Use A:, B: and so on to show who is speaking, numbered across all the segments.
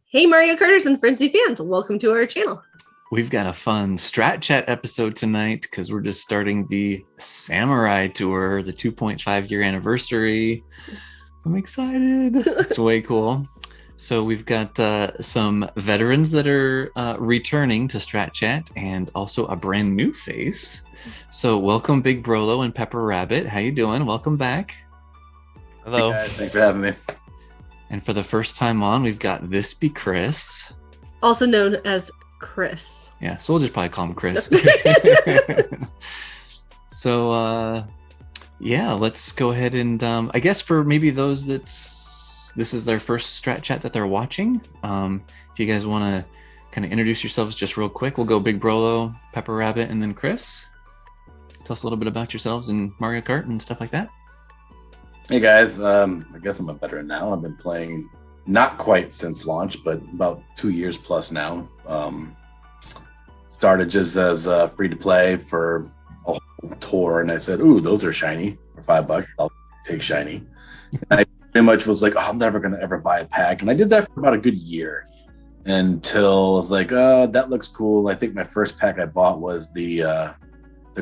A: Hey Mario Karters and Frenzy fans, welcome to our channel.
B: We've got a fun Strat Chat episode tonight because we're just starting the Samurai Tour, the 2.5-year anniversary. I'm excited. It's way cool. So we've got some veterans that are returning to Strat Chat and also a brand new face. So welcome BigBroLo and Pepper Rabbit. How you doing? Welcome back.
C: Hello.
D: Hey guys, thanks for having me.
B: And for the first time on, we've got ThisBeChris.
A: Also known as Chris.
B: Yeah, so we'll just probably call him Chris. So, yeah, let's go ahead and I guess for maybe those that this is their first Strat Chat that they're watching, if you guys want to kind of introduce yourselves just real quick, we'll go BigBroLo, Pepper Rabbit, and then Chris. Tell us a little bit about yourselves and Mario Kart and stuff like that.
D: Hey guys, I guess I'm a veteran now. I've been playing not quite since launch, but about 2 years plus now. Started just as free to play for a whole tour, and I said, "Ooh, those are shiny for $5. I'll take shiny." And I pretty much was like, "Oh, I'm never gonna ever buy a pack," and I did that for about a good year until I was like, "Oh, that looks cool." I think my first pack I bought was the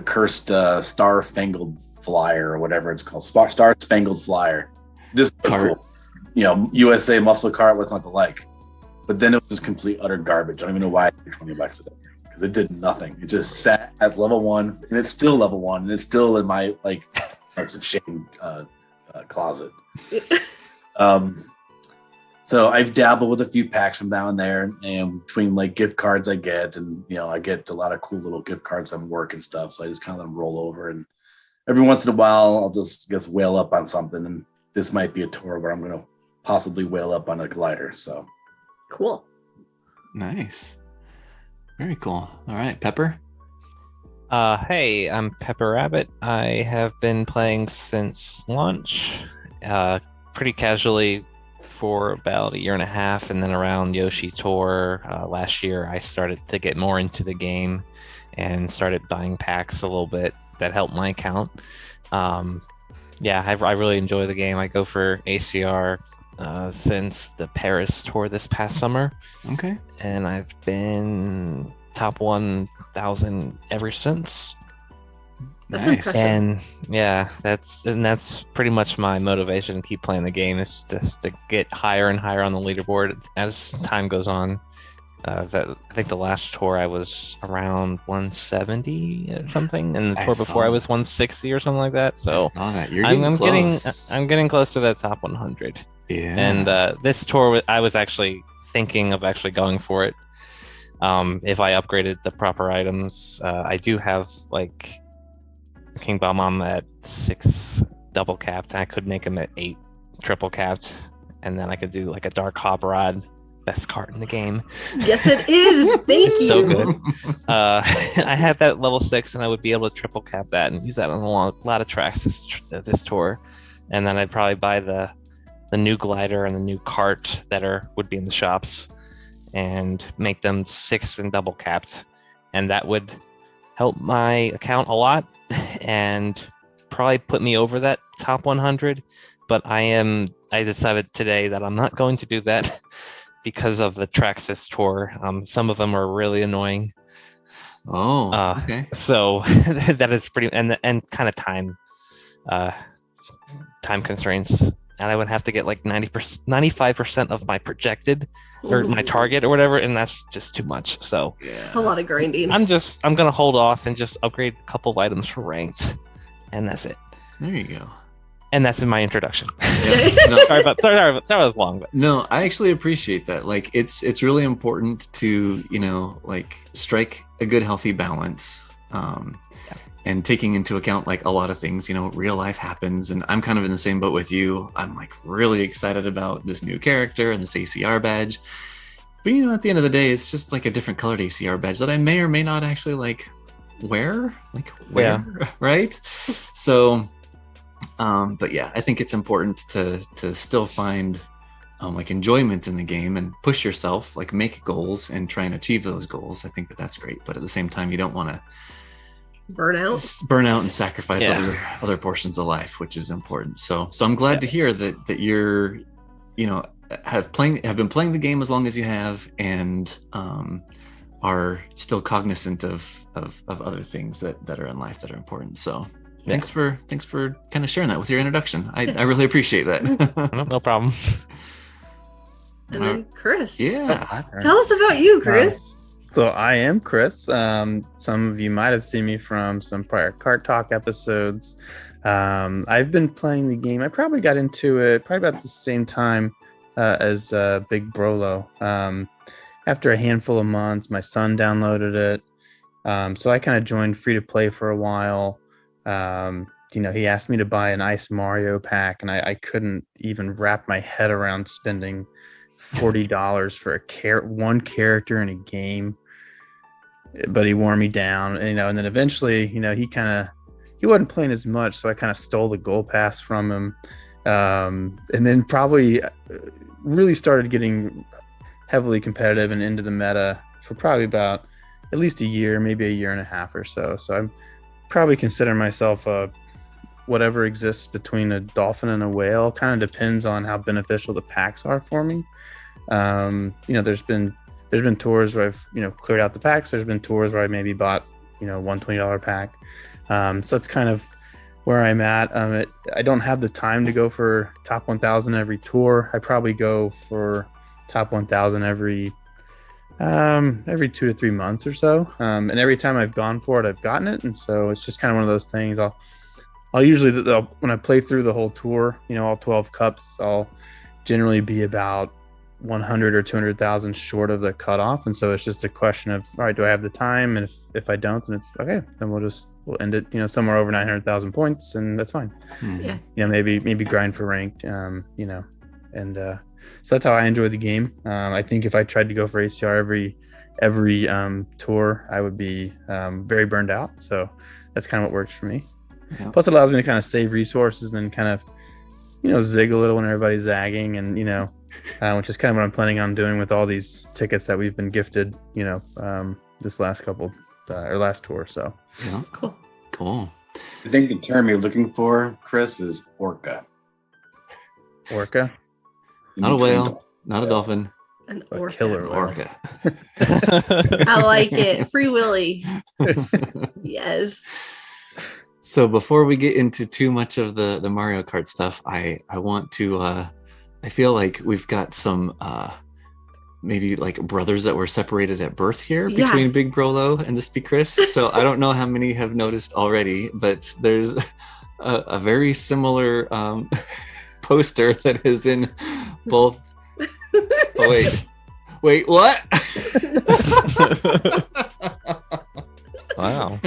D: cursed star-fangled flyer or whatever it's called, star-spangled flyer. This is cool. You know, USA muscle cart, what's not to like? But then it was just complete utter garbage. I don't even know why I paid $20 a day because it did nothing. It just sat at level 1, and it's still level 1, and it's still in my like marks of shame closet. So I've dabbled with a few packs from down there, and between like gift cards I get, and you know, I get a lot of cool little gift cards on work and stuff. So I just kind of let them roll over, and every once in a while I'll just whale up on something, and this might be a tour where I'm going to possibly whale up on a glider. So
A: cool.
B: Nice. Very cool. All right, Pepper.
C: Hey, I'm Pepper Rabbit. I have been playing since launch, pretty casually for about a year and a half, and then around Yoshi Tour last year, I started to get more into the game and started buying packs a little bit that helped my account. Yeah, I really enjoy the game. I go for ACR since the Paris tour this past summer.
B: Okay.
C: And I've been top 1,000 ever since.
A: That's
B: Nice.
A: impressive.
C: And yeah, that's pretty much my motivation to keep playing the game, is just to get higher and higher on the leaderboard as time goes on. I think the last tour I was around 170 or something, and the tour before I was 160 or something like that. So I'm getting close to that top 100.
B: Yeah.
C: And this tour, I was actually thinking of actually going for it. If I upgraded the proper items, I do have like King Bomb at 6 double capped. I could make him at 8 triple capped, and then I could do like a dark hop rod. Best cart in the game.
A: Yes, it is. Thank you.
C: So good. I have that level 6, and I would be able to triple cap that and use that on a lot of tracks this tour. And then I'd probably buy the new glider and the new cart that would be in the shops, and make them 6 and double capped, and that would help my account a lot and probably put me over that top 100. But I decided today that I'm not going to do that. Because of the tracks this tour, some of them are really annoying.
B: Oh, okay.
C: So that is pretty, and kind of time constraints, and I would have to get like 95% of my projected or my target or whatever, and that's just too much. So
A: It's a lot of grinding.
C: I'm gonna hold off and just upgrade a couple of items for ranked, and that's it.
B: There you go.
C: And that's in my introduction.
B: Yeah. No,
C: sorry, it was long, but
B: no, I actually appreciate that. Like, it's really important to, you know, like strike a good, healthy balance, and taking into account like a lot of things. You know, real life happens, and I'm kind of in the same boat with you. I'm like really excited about this new character and this ACR badge, but you know, at the end of the day, it's just like a different colored ACR badge that I may or may not actually like wear, right? So. But yeah, I think it's important to still find like enjoyment in the game and push yourself, like make goals and try and achieve those goals. I think that's great, but at the same time, you don't want to burn out and sacrifice other portions of life, which is important. So I'm glad to hear that you're, you know, have been playing the game as long as you have, and are still cognizant of other things that are in life that are important. So thanks for kind of sharing that with your introduction. I really appreciate that.
C: No problem.
A: And then Chris.
B: Yeah.
A: Tell us about you, Chris.
E: So I am Chris. Some of you might have seen me from some prior Kart Talk episodes. I've been playing the game. I probably got into it probably about the same time as BigBroLo. After a handful of months, my son downloaded it. So I kind of joined free to play for a while. He asked me to buy an Ice Mario pack, and I couldn't even wrap my head around spending $40 for one character in a game. But he wore me down, and then eventually, he wasn't playing as much, so I kind of stole the gold pass from him. And then probably really started getting heavily competitive and into the meta for probably about at least a year, maybe a year and a half or so. So I'm probably consider myself whatever exists between a dolphin and a whale. Kind of depends on how beneficial the packs are for me. There's been tours where I've cleared out the packs. There's been tours where I maybe bought one $20 pack. So it's kind of where I'm at. I don't have the time to go for top 1,000 every tour. I probably go for top 1,000 every 2 to 3 months or so. And every time I've gone for it, I've gotten it. And so it's just kind of one of those things. I'll usually, when I play through the whole tour, all 12 cups, I'll generally be about 100 or 200,000 short of the cutoff. And so it's just a question of, all right, do I have the time? And if I don't, then it's okay. Then we'll end it, somewhere over 900,000 points, and that's fine.
A: Yeah.
E: Maybe grind for ranked, and so that's how I enjoy the game. I think if I tried to go for ACR every tour, I would be very burned out. So that's kind of what works for me.
B: Yeah.
E: Plus, it allows me to kind of save resources and kind of, zig a little when everybody's zagging, and which is kind of what I'm planning on doing with all these tickets that we've been gifted, this last last tour. So
B: Yeah. Cool.
D: I think the term you're looking for, Chris, is orca.
E: Orca,
B: Not a whale, not a dolphin,
A: An
E: a
A: orca.
E: killer whale.
B: orca.
A: I like it. Free Willy. Yes.
B: So before we get into too much of the Mario Kart stuff, I want to I feel like we've got some maybe like brothers that were separated at birth here between BigBroLo and ThisBeChris. So I don't know how many have noticed already, but there's a very similar poster that is in both. Oh, wait, what?
C: Wow.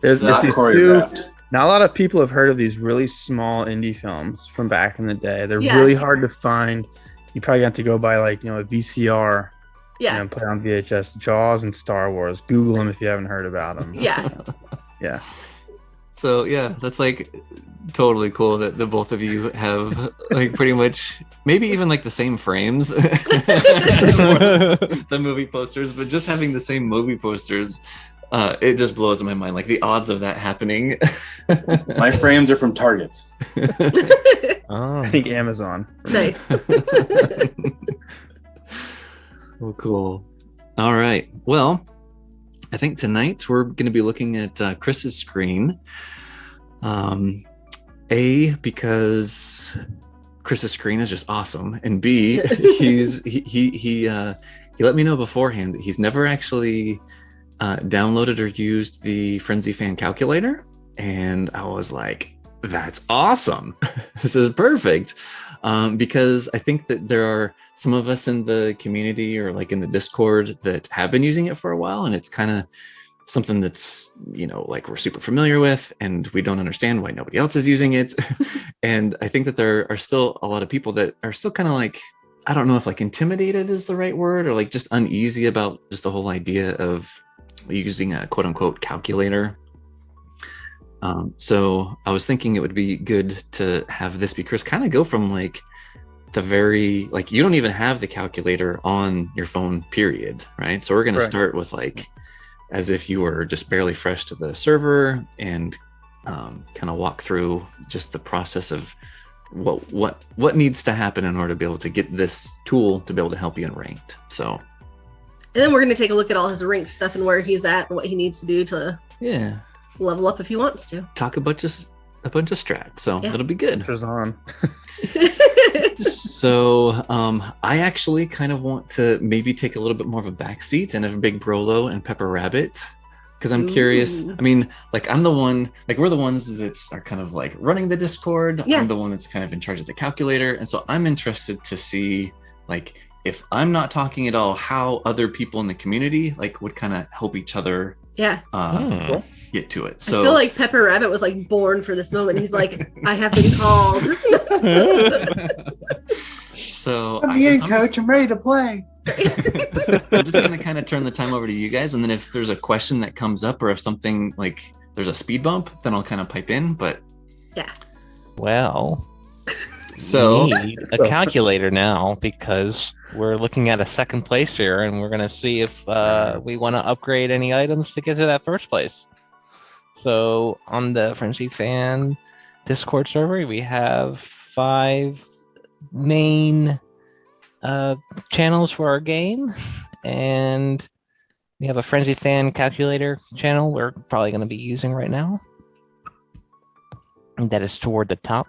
E: There's
D: Not
E: these
D: choreographed.
E: Not a lot of people have heard of these really small indie films from back in the day. They're
A: Yeah.
E: really hard to find. You probably have to go buy a VCR
A: Yeah.
E: and put on VHS. Jaws and Star Wars. Google them if you haven't heard about them.
A: Yeah.
E: Yeah.
B: So yeah, that's like totally cool that the both of you have like pretty much maybe even like the same frames, the movie posters, but just having the same movie posters, it just blows my mind. Like the odds of that happening.
D: My frames are from Targets.
C: Oh.
E: I think Amazon.
A: Nice.
B: Oh, cool. All right. Well, I think tonight we're going to be looking at Chris's screen. A, because Chris's screen is just awesome, and B, he let me know beforehand that he's never actually downloaded or used the Frenzy Fan calculator, and I was like, that's awesome. This is perfect. Because I think that there are some of us in the community or like in the Discord that have been using it for a while, and it's kind of something that's, like we're super familiar with, and we don't understand why nobody else is using it. And I think that there are still a lot of people that are still kind of like, I don't know if like intimidated is the right word, or like just uneasy about just the whole idea of using a quote unquote calculator. So I was thinking it would be good to have ThisBeChris kind of go from like the very, like you don't even have the calculator on your phone, period, right? So we're going to start with like, as if you were just barely fresh to the server, and kind of walk through just the process of what needs to happen in order to be able to get this tool to be able to help you in ranked. So,
A: And then we're going to take a look at all his ranked stuff and where he's at and what he needs to do to level up if he wants to.
B: Talk a bunch of strat. So it'll be good.
E: Pressure's on.
B: So I actually kind of want to maybe take a little bit more of a backseat and have BigBroLo and Pepper Rabbit, because I'm curious. I mean, like I'm the one, like we're the ones that are kind of like running the Discord.
A: Yeah.
B: I'm the one that's kind of in charge of the calculator, and so I'm interested to see, like, if I'm not talking at all, how other people in the community like would kind of help each other get to it. So
A: I feel like Pepper Rabbit was like born for this moment. He's like, I have been called.
B: So
D: coach. I'm ready to play.
B: I'm just gonna kind of turn the time over to you guys, and then if there's a question that comes up, or if something like there's a speed bump, then I'll kind of pipe in. But
C: Well,
B: so
C: we need a calculator now, because we're looking at a second place here, and we're gonna see if we want to upgrade any items to get to that first place. So on the Frenzy Fan Discord server, we have 5 main channels for our game, and we have a Frenzy Fan calculator channel we're probably going to be using right now. And that is toward the top.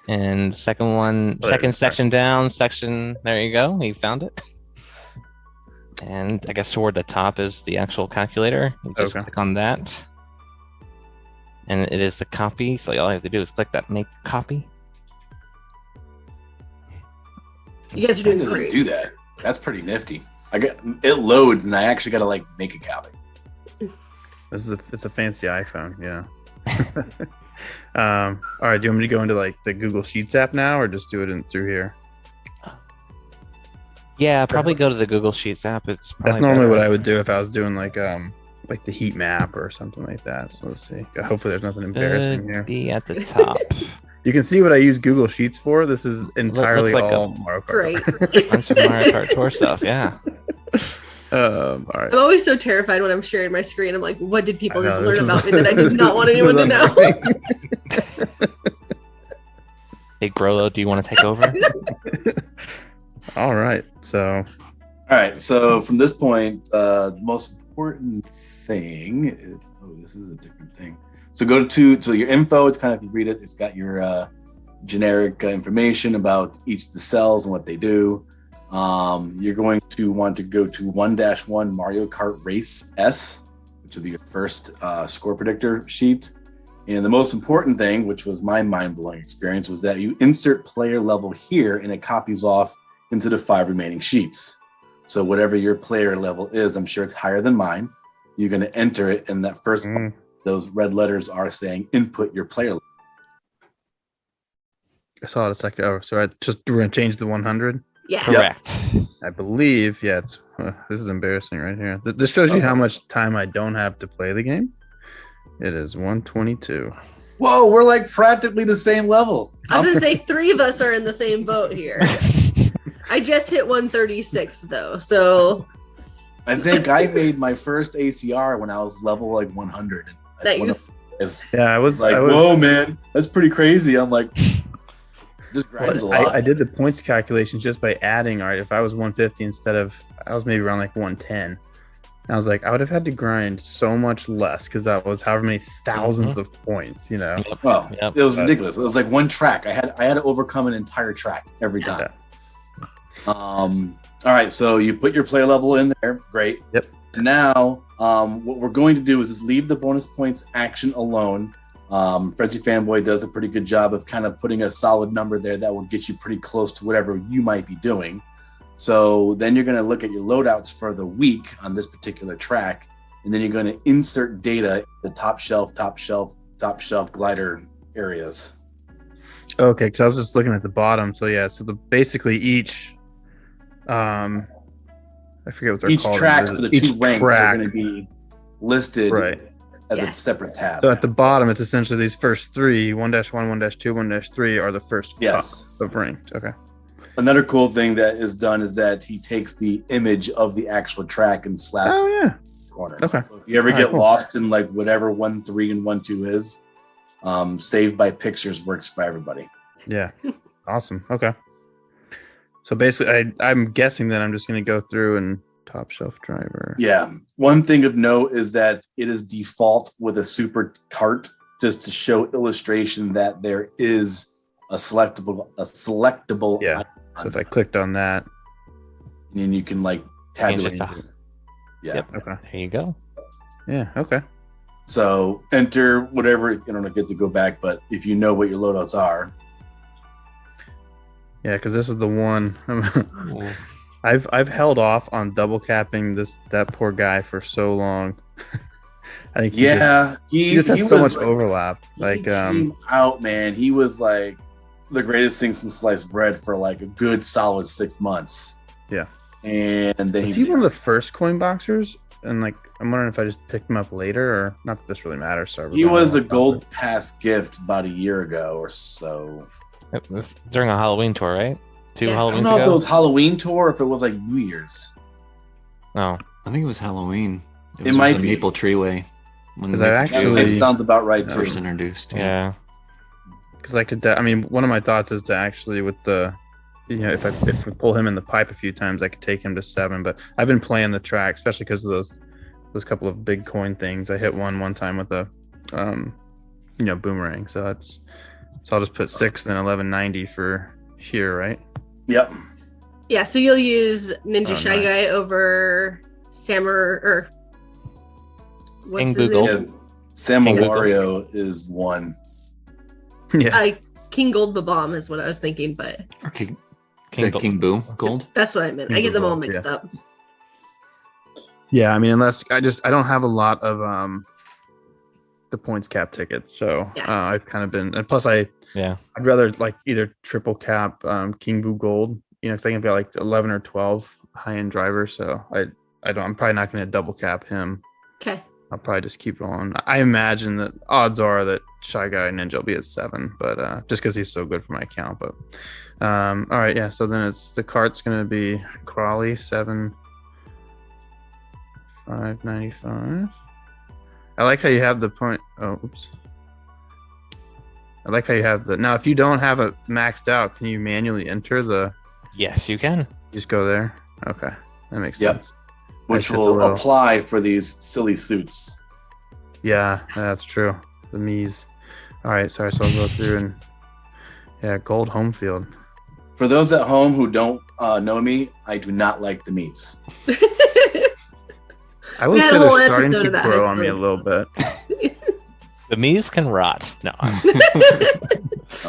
C: And second section down, there you go, you found it. And I guess toward the top is the actual calculator. You just click on that. And it is the copy. So all you have to do is click that, make copy.
A: You guys are doing
D: Doesn't
A: great.
D: do that. That's pretty nifty. It loads, and I actually got to like make a copy.
E: It's a fancy iPhone, yeah. All right, do you want me to go into like the Google Sheets app now, or just do it through here?
C: Yeah, probably go to the Google Sheets app. It's
E: That's normally what I would do if I was doing like the heat map or something like that. So let's see. Hopefully there's nothing embarrassing here.
C: Be at the top.
E: You can see what I use Google Sheets for. This is entirely
C: Looks like
E: all Mario Kart.
A: Great.
C: Bunch of Mario Kart Tour stuff. Yeah.
E: All right.
A: I'm always so terrified when I'm sharing my screen. I'm like, what did people
E: I know,
A: just
E: this
A: learn
E: is-
A: about me that I do not want anyone to know?
C: BigBroLo, do you want to take over?
E: All right. So
D: All right. So from this point, the most important thing is this is a different thing. So go to your info. It's kind of, if you read it, it's got your generic information about each of the cells and what they do. You're going to want to go to 1-1 Mario Kart Race S, which will be your first score predictor sheet. And the most important thing, which was my mind-blowing experience, was that you insert player level here, and it copies off into the 5 remaining sheets. So whatever your player level is, I'm sure it's higher than mine. You're going to enter it, and that first those red letters are saying input your player level.
E: I saw it a second. Oh, so we're going to change the 100.
A: Yeah.
C: Correct.
E: I believe, it's this is embarrassing right here. This shows you how much time I don't have to play the game. It is 122.
D: Whoa, we're like practically the same level.
A: I was going to say 3 of us are in the same boat here. I just hit 136 though. So
D: I think I made my first ACR when I was level like 100.
A: thanks.
E: Yeah, I was
D: Like, whoa, man, that's pretty crazy. I'm like, just grinded a lot.
E: I did the points calculations just by adding. All right, if I was 150 instead of, I was maybe around like 110. And I was like, I would have had to grind so much less because that was however many thousands of points, you know.
D: Well, it was ridiculous. It was like one track. I had to overcome an entire track every time. All right, so you put your player level in there. Great.
E: Yep.
D: And now, what we're going to do is just leave the bonus points action alone. Frenzy Fanboy does a pretty good job of kind of putting a solid number there that will get you pretty close to whatever you might be doing. So then you're going to look at your loadouts for the week on this particular track, and then you're going to insert data in the top shelf glider areas.
E: Okay, because I was just looking at the bottom. So yeah, basically each, I forget what they're
D: Each
E: called.
D: track for the 2 ranks are going to
E: be
D: be listed
E: right.
D: as a separate tab.
E: So at the bottom, it's essentially these first 3, 1-1, 1-2, 1-3 are the first
D: Yes.
E: of ranked. Okay.
D: Another cool thing that is done is that he takes the image of the actual track and slaps it
E: Oh yeah.
D: in the corner.
E: Okay.
D: So if you ever
E: All right,
D: get
E: cool.
D: lost in like whatever 1-3 and 1-2 is, Saved by Pictures works for everybody.
E: Yeah. Awesome. Okay. So basically, I'm guessing that I'm just going to go through and top shelf driver.
D: Yeah. One thing of note is that it is default with a super cart, just to show illustration that there is a selectable.
E: Yeah. So if I clicked on that,
D: and you can like tabulate. Yeah.
C: Yep.
E: Okay.
C: There you go.
E: Yeah. Okay.
D: So enter whatever. I don't get to go back, but if you know what your loadouts are.
E: Yeah, because this is the one. I've held off on double capping that poor guy for so long. I think he just has so much overlap. Like,
D: he came out, man. He was like the greatest thing since sliced bread for like a good solid 6 months.
E: Yeah.
D: And then
E: he's one of the first coin boxers, and like I'm wondering if I just picked him up later, or not that this really matters. So
D: he was a gold pass gift about a year ago or so.
C: It was during a Halloween tour, right?
D: I don't know if it was Halloween tour or if it was like New Year's.
C: No,
B: I think it was Halloween.
D: It might be
B: Maple Treeway.
E: Because I actually
D: it sounds about right too.
B: First introduced.
C: Yeah.
E: Because I could. I mean, one of my thoughts is to actually with the, if we pull him in the pipe a few times, I could take him to 7. But I've been playing the track, especially because of those couple of big coin things. I hit one time with a, boomerang. So I'll just put 6 and then 1190 for here, right?
D: Yep.
A: Yeah, so you'll use Ninja Shy Guy over Samurai or what's his name?
D: Yeah, Samulario is 1.
E: Yeah.
A: King Gold Babam is what I was thinking, but
B: Or King Boo Gold.
A: That's what I meant. I get them all mixed up.
E: Yeah, I mean, unless I don't have a lot of the points cap tickets, so I've kind of been, and plus I'd rather like either triple cap King Boo Gold, if I can get like 11 or 12 high end drivers. So I'm probably not going to double cap him.
A: Okay.
E: I'll probably just keep rolling. I imagine that odds are that Shy Guy Ninja will be at 7, but just because he's so good for my account. But all right, yeah. So then the cart's going to be Crawley 7, 595. I like how you have the point. Oh, oops. I like how you have now. If you don't have it maxed out, can you manually enter the?
C: Yes, you can.
E: Just go there. Okay, that makes sense.
D: Which will apply for these silly suits.
E: Yeah, that's true. The Miis. All right, sorry. So I'll go through and gold home field.
D: For those at home who don't know me, I do not like the Miis.
E: I would say they're starting to grow on me a little bit.
C: The Miis can rot. No.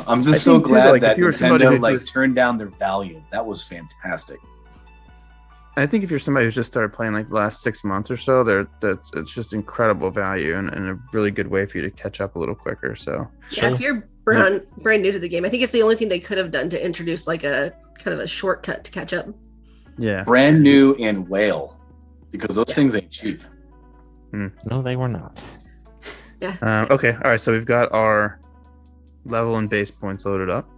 D: I'm just so glad that Nintendo turned down their value. That was fantastic.
E: I think if you're somebody who's just started playing like the last 6 months or so, it's just incredible value and a really good way for you to catch up a little quicker. So
A: if you're brand new to the game, I think it's the only thing they could have done to introduce like a kind of a shortcut to catch up.
E: Yeah,
D: brand new and whale, because those things ain't cheap.
C: No, they were not.
A: Yeah.
E: Okay. All right. So we've got our level and base points loaded up.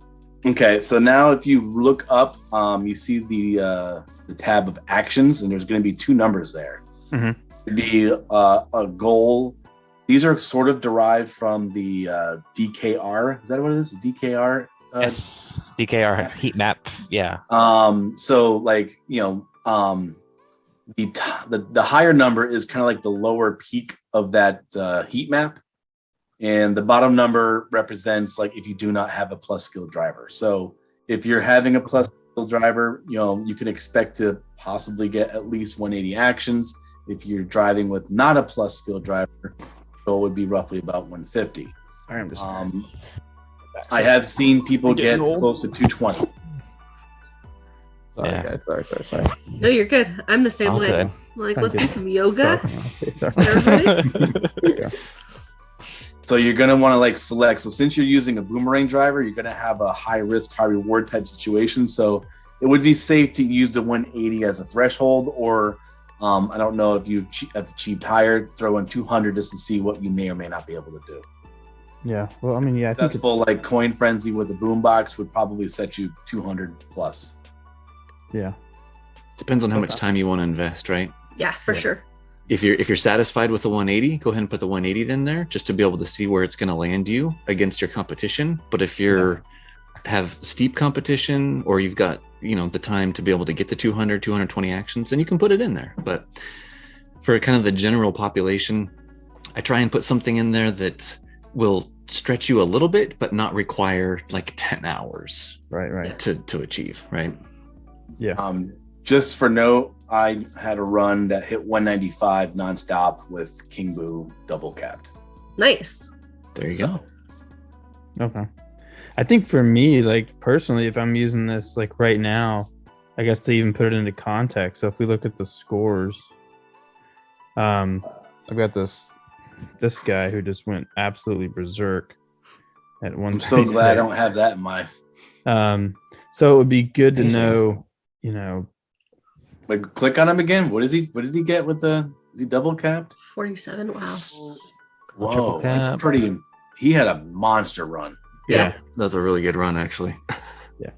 D: Okay. So now if you look up, you see the tab of actions, and there's going to be 2 numbers there.
E: Mm-hmm.
D: It'd be a goal. These are sort of derived from the DKR. Is that what it is? DKR?
C: Yes. DKR heat map. Yeah.
D: So like, the higher number is kind of like the lower peak of that heat map, and the bottom number represents like if you do not have a plus skill driver. So if you're having a plus skill driver, you can expect to possibly get at least 180 actions. If you're driving with not a plus skill driver, it would be roughly about 150.
E: I'm just
D: I have seen people get close to 220.
E: Sorry, guys. Sorry.
A: No, you're good. I'm the same way.
C: Good.
A: I'm like, let's do some yoga.
D: So you're going to want to like select. So since you're using a boomerang driver, you're going to have a high risk, high reward type situation. So it would be safe to use the 180 as a threshold, or I don't know if you've achieved higher, throw in 200 just to see what you may or may not be able to do.
E: Yeah. Well, I mean, yeah.
D: Successful like coin frenzy with the boombox would probably set you 200 plus.
E: Yeah.
B: Depends on how much time you want to invest, right?
A: Yeah, for sure.
B: if you're satisfied with the 180, go ahead and put the 180 in there just to be able to see where it's going to land you against your competition. But if you're have steep competition, or you've got, the time to be able to get the 200, 220 actions, then you can put it in there. But for kind of the general population, I try and put something in there that will stretch you a little bit, but not require like 10 hours
E: Right.
B: to achieve, right?
E: Yeah.
D: Just for note, I had a run that hit 195 nonstop with King Boo double capped.
A: Nice.
B: There you go.
E: Okay. I think for me, like personally, if I'm using this like right now, I guess to even put it into context. So if we look at the scores, I've got this guy who just went absolutely berserk at one.
D: I'm so glad I don't have that in my.
E: So it would be good to know,
D: Like, click on him again. What did he get with is he double capped?
A: 47. Wow.
D: Whoa, that's pretty. He had a monster run.
B: Yeah, that's a really good run, actually.
E: Yeah.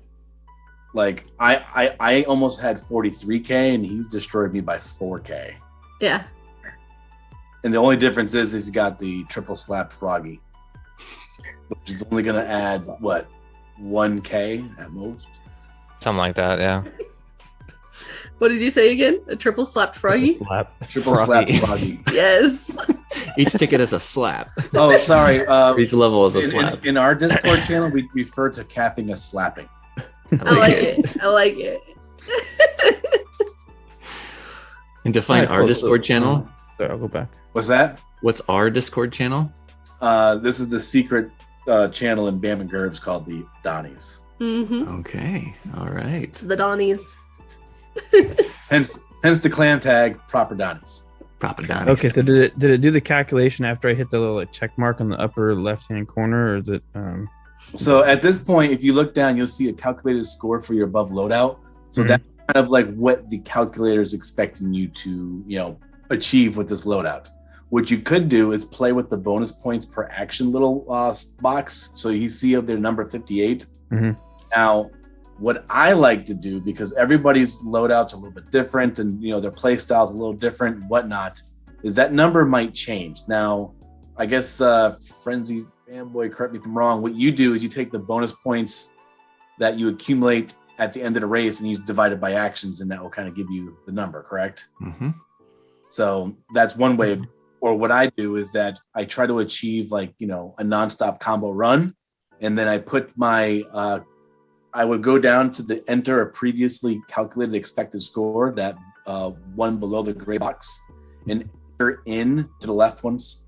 D: Like I almost had 43K, and he's destroyed me by 4K.
A: Yeah.
D: And the only difference is he's got the triple slapped froggy, which is only going to add 1K at most.
C: Something like that, yeah.
A: What did you say again? A triple slapped froggy?
D: Triple slapped froggy.
A: Yes.
B: Each ticket is a slap.
D: Oh, sorry.
B: Each level is a slap.
D: In our Discord channel, we refer to capping as slapping.
A: I like it.
B: And define our Discord channel.
E: Sorry, I'll go back.
D: What's that?
B: What's our Discord channel?
D: This is the secret channel in Bam and Gerbs called the Donnies.
A: Mm-hmm.
B: Okay. All right.
A: The Donnies.
D: Hence the clan tag, proper Donnies.
B: Proper Donnies.
E: Okay, so did it do the calculation after I hit the little check mark on the upper left-hand corner, or is it?
D: So at this point, if you look down, you'll see a calculated score for your above loadout. So that's kind of like what the calculator is expecting you to, achieve with this loadout. What you could do is play with the bonus points per action little box. So you see up there number 58.
E: Mm-hmm.
D: Now, what I like to do, because everybody's loadout's a little bit different and their play style's a little different and whatnot, is that number might change. Now, I guess Frenzy Fanboy, correct me if I'm wrong, what you do is you take the bonus points that you accumulate at the end of the race and you divide it by actions, and that will kind of give you the number, correct?
B: Mm-hmm.
D: So that's one way of, or what I do is that I try to achieve a nonstop combo run, and then I put my I would go down to the enter a previously calculated expected score, that one below the gray box, and enter in to the left ones.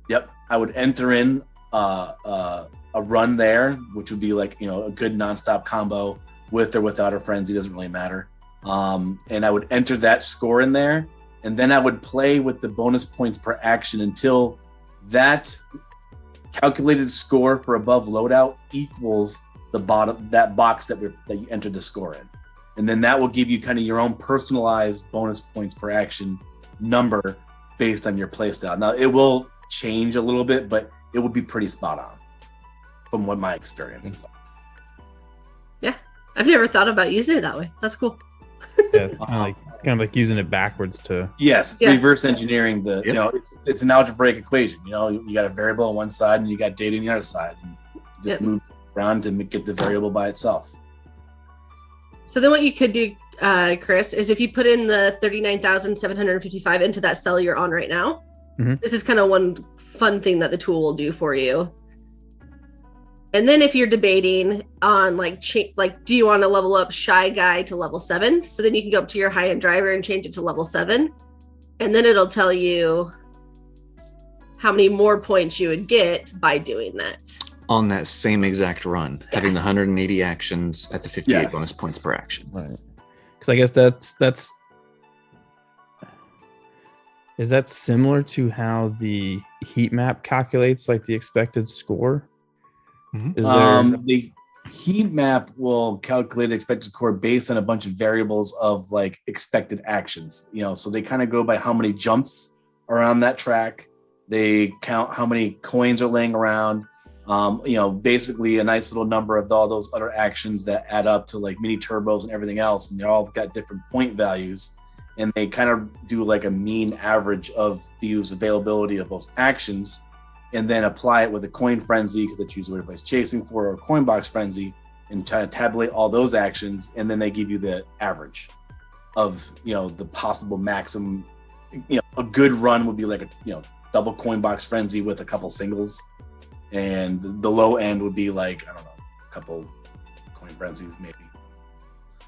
D: Yep, I would enter in a run there, which would be a good nonstop combo with or without a frenzy, doesn't really matter. And I would enter that score in there, and then I would play with the bonus points per action until that calculated score for above loadout equals the bottom, that box that you entered the score in, and then that will give you kind of your own personalized bonus points per action number based on your play style. Now it will change a little bit, but it will be pretty spot on from what my experience is.
A: Yeah, I've never thought about using it that way. That's cool.
E: Yeah, kind of like using it backwards to.
D: Yes,
A: Yeah.
D: reverse engineering it's an algebraic equation. You got a variable on one side and you got data on the other side. And just move around to get the variable by itself.
A: So then what you could do, Chris, is if you put in the 39,755 into that cell you're on right now, this is kind of one fun thing that the tool will do for you. And then if you're debating on do you want to level up Shy Guy to level 7? So then you can go up to your high-end driver and change it to level 7. And then it'll tell you how many more points you would get by doing that.
B: On that same exact run, having the 180 actions at the 58 bonus points per action.
E: Right. Because I guess that's is that similar to how the heat map calculates the expected score?
B: Mm-hmm.
D: The heat map will calculate expected score based on a bunch of variables of expected actions. So they kind of go by how many jumps are on that track. They count how many coins are laying around. Basically a nice little number of all those other actions that add up to mini turbos and everything else, and they all got different point values. and they kind of do like a mean average of the availability of those actions, and then apply it with a coin frenzy, because that's usually what everybody's chasing for, or a coin box frenzy, and try to tabulate all those actions, and then they give you the average of, you know, the possible maximum. You know, a good run would be like a, you know, double coin box frenzy with a couple singles, and the low end would be like, I don't know, a couple coin frenzies maybe.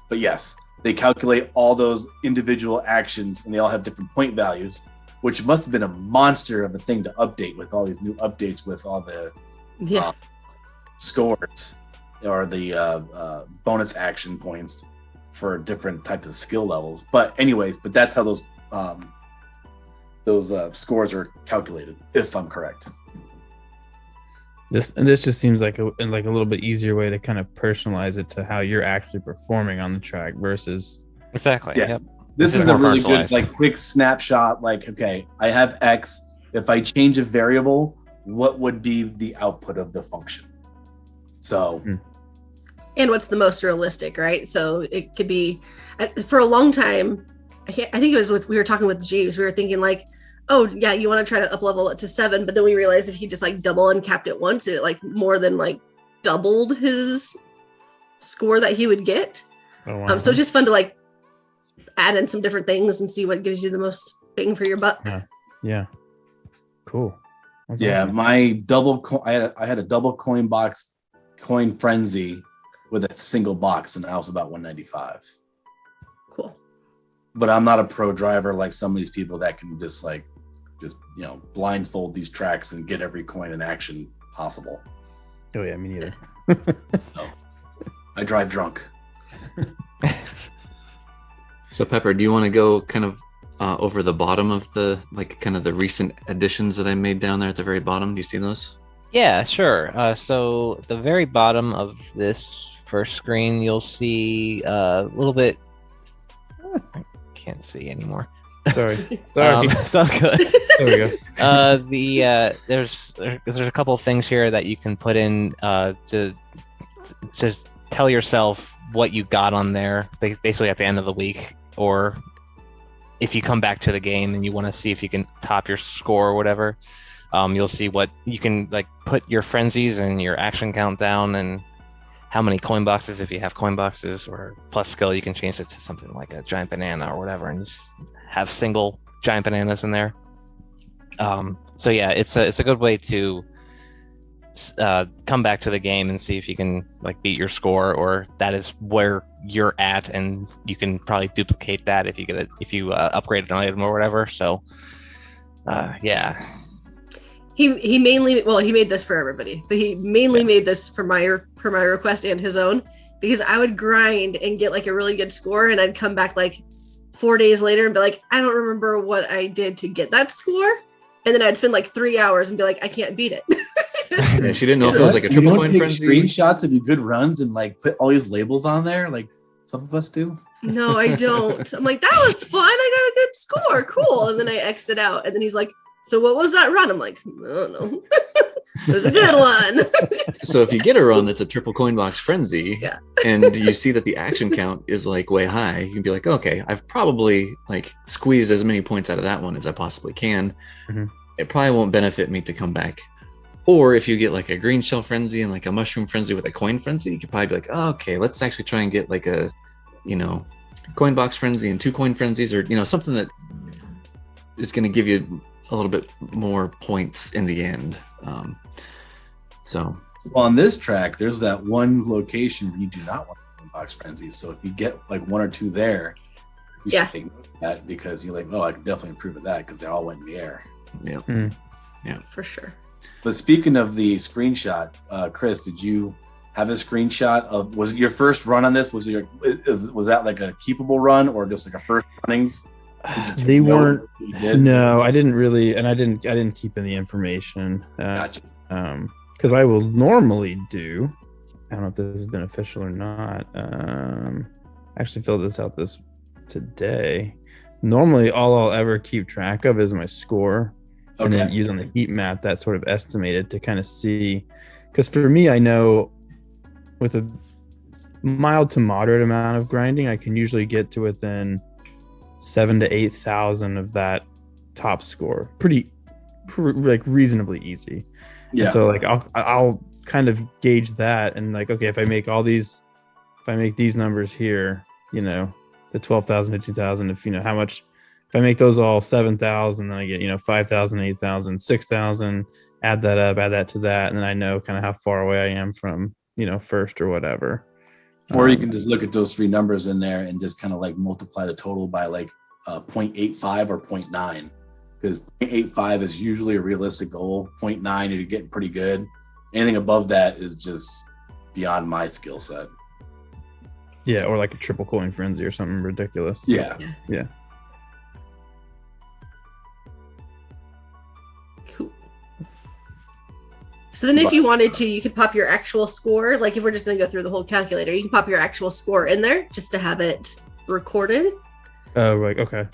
D: But yes, they calculate all those individual actions, and they all have different point values, which must have been a monster of a thing to update with all these new updates with all the scores or the bonus action points for different types of skill levels. But anyways, that's how those scores are calculated, if I'm correct.
E: This just seems like a little bit easier way to kind of personalize it to how you're actually performing on the track versus
C: exactly.
D: Yeah.
C: Yep.
D: This is a really good like quick snapshot. Like, okay, I have X. If I change a variable, what would be the output of the function? So,
A: and what's the most realistic, right? So it could be, for a long time, I think it was we were talking with Jeeves, we were thinking like, oh yeah, you want to try to up level it to 7, but then we realized if he just like double and capped it once, it like more than like doubled his score that he would get.
E: Oh, wow.
A: So it's just fun to like add in some different things and see what gives you the most bang for your buck.
E: Yeah. Cool. That's
D: yeah,
E: awesome.
D: my I had a double coin box coin frenzy with a single box, and I was about 195.
A: Cool.
D: But I'm not a pro driver like some of these people that can just you know, blindfold these tracks and get every coin in action possible.
E: Oh yeah, me neither.
D: No. I drive drunk.
B: So Pepper, do you want to go kind of over the bottom of the, like, kind of the recent additions that I made down there at the very bottom? Do you see those?
C: Yeah, sure. So at the very bottom of this first screen, you'll see a little bit. I can't see anymore.
E: Sorry.
C: It's all good.
E: There we go.
C: There's a couple of things here that you can put in to just tell yourself what you got on there, basically at the end of the week, or if you come back to the game and you want to see if you can top your score or whatever. You'll see what you can like put your frenzies and your action count down, and how many coin boxes, if you have coin boxes, or plus skill, you can change it to something like a giant banana or whatever, and just have single giant bananas in there. So yeah, it's a good way to come back to the game and see if you can like beat your score, or that is where you're at, and you can probably duplicate that if you upgrade an item or whatever. So yeah.
A: He mainly, well, he made this for everybody, but he mainly made this for my request and his own, because I would grind and get like a really good score, and I'd come back like 4 days later and be like, I don't remember what I did to get that score, and then I'd spend like 3 hours and be like, I can't beat it.
B: Yeah, she didn't know if it was like a triple coin frenzy.
D: Screenshots of your good runs and like put all these labels on there, like some of us do.
A: No, I don't. I'm like, that was fun. I got a good score. Cool. And then I exit out, and then he's like, so what was that run? I'm like, oh no. It was a good one.
B: So if you get a run that's a triple coin box frenzy,
A: yeah,
B: and you see that the action count is like way high, you can be like, okay, I've probably like squeezed as many points out of that one as I possibly can.
E: Mm-hmm.
B: It probably won't benefit me to come back. Or if you get like a green shell frenzy and like a mushroom frenzy with a coin frenzy, you could probably be like, oh, okay, let's actually try and get like a, you know, coin box frenzy and 2 coin frenzies, or, you know, something that is going to give you a little bit more points in the end. So
D: well, on this track, there's that one location where you do not want coin box frenzies. So if you get like 1 or 2 there, you should take note of that, because you're like, oh, I can definitely improve at that, because they all went in the air.
B: yeah.
E: Mm-hmm.
A: for sure.
D: But speaking of the screenshot, Chris, did you have a screenshot of, was it your first run on this? Was that like a keepable run, or just like a first runnings?
E: They weren't. No, I didn't really, and I didn't keep in the information.
D: Gotcha.
E: Because I will normally do. I don't know if this is beneficial or not. I actually filled this out today. Normally, all I'll ever keep track of is my score.
D: Okay.
E: And then use on the heat map that sort of estimated to kind of see, because for me, I know with a mild to moderate amount of grinding, I can usually get to within 7,000 to 8,000 of that top score. Pretty like reasonably easy.
D: Yeah.
E: And so like I'll kind of gauge that and like, okay, if I make these numbers here, the 12,000, 15,000, if how much, if I make those all 7,000, then I get 5,000, 8,000, 6,000. Add that to that, and then I know kind of how far away I am from first or whatever.
D: Or you can just look at those three numbers in there and just kind of like multiply the total by like 0.85 or 0.9, because 0.85 is usually a realistic goal. 0.9, you're getting pretty good. Anything above that is just beyond my skill set.
E: Yeah, or like a triple coin frenzy or something ridiculous.
D: Yeah.
A: Cool. So then if you wanted to, you could pop your actual score. Like if we're just going to go through the whole calculator, you can pop your actual score in there just to have it recorded.
E: Oh, right. Okay.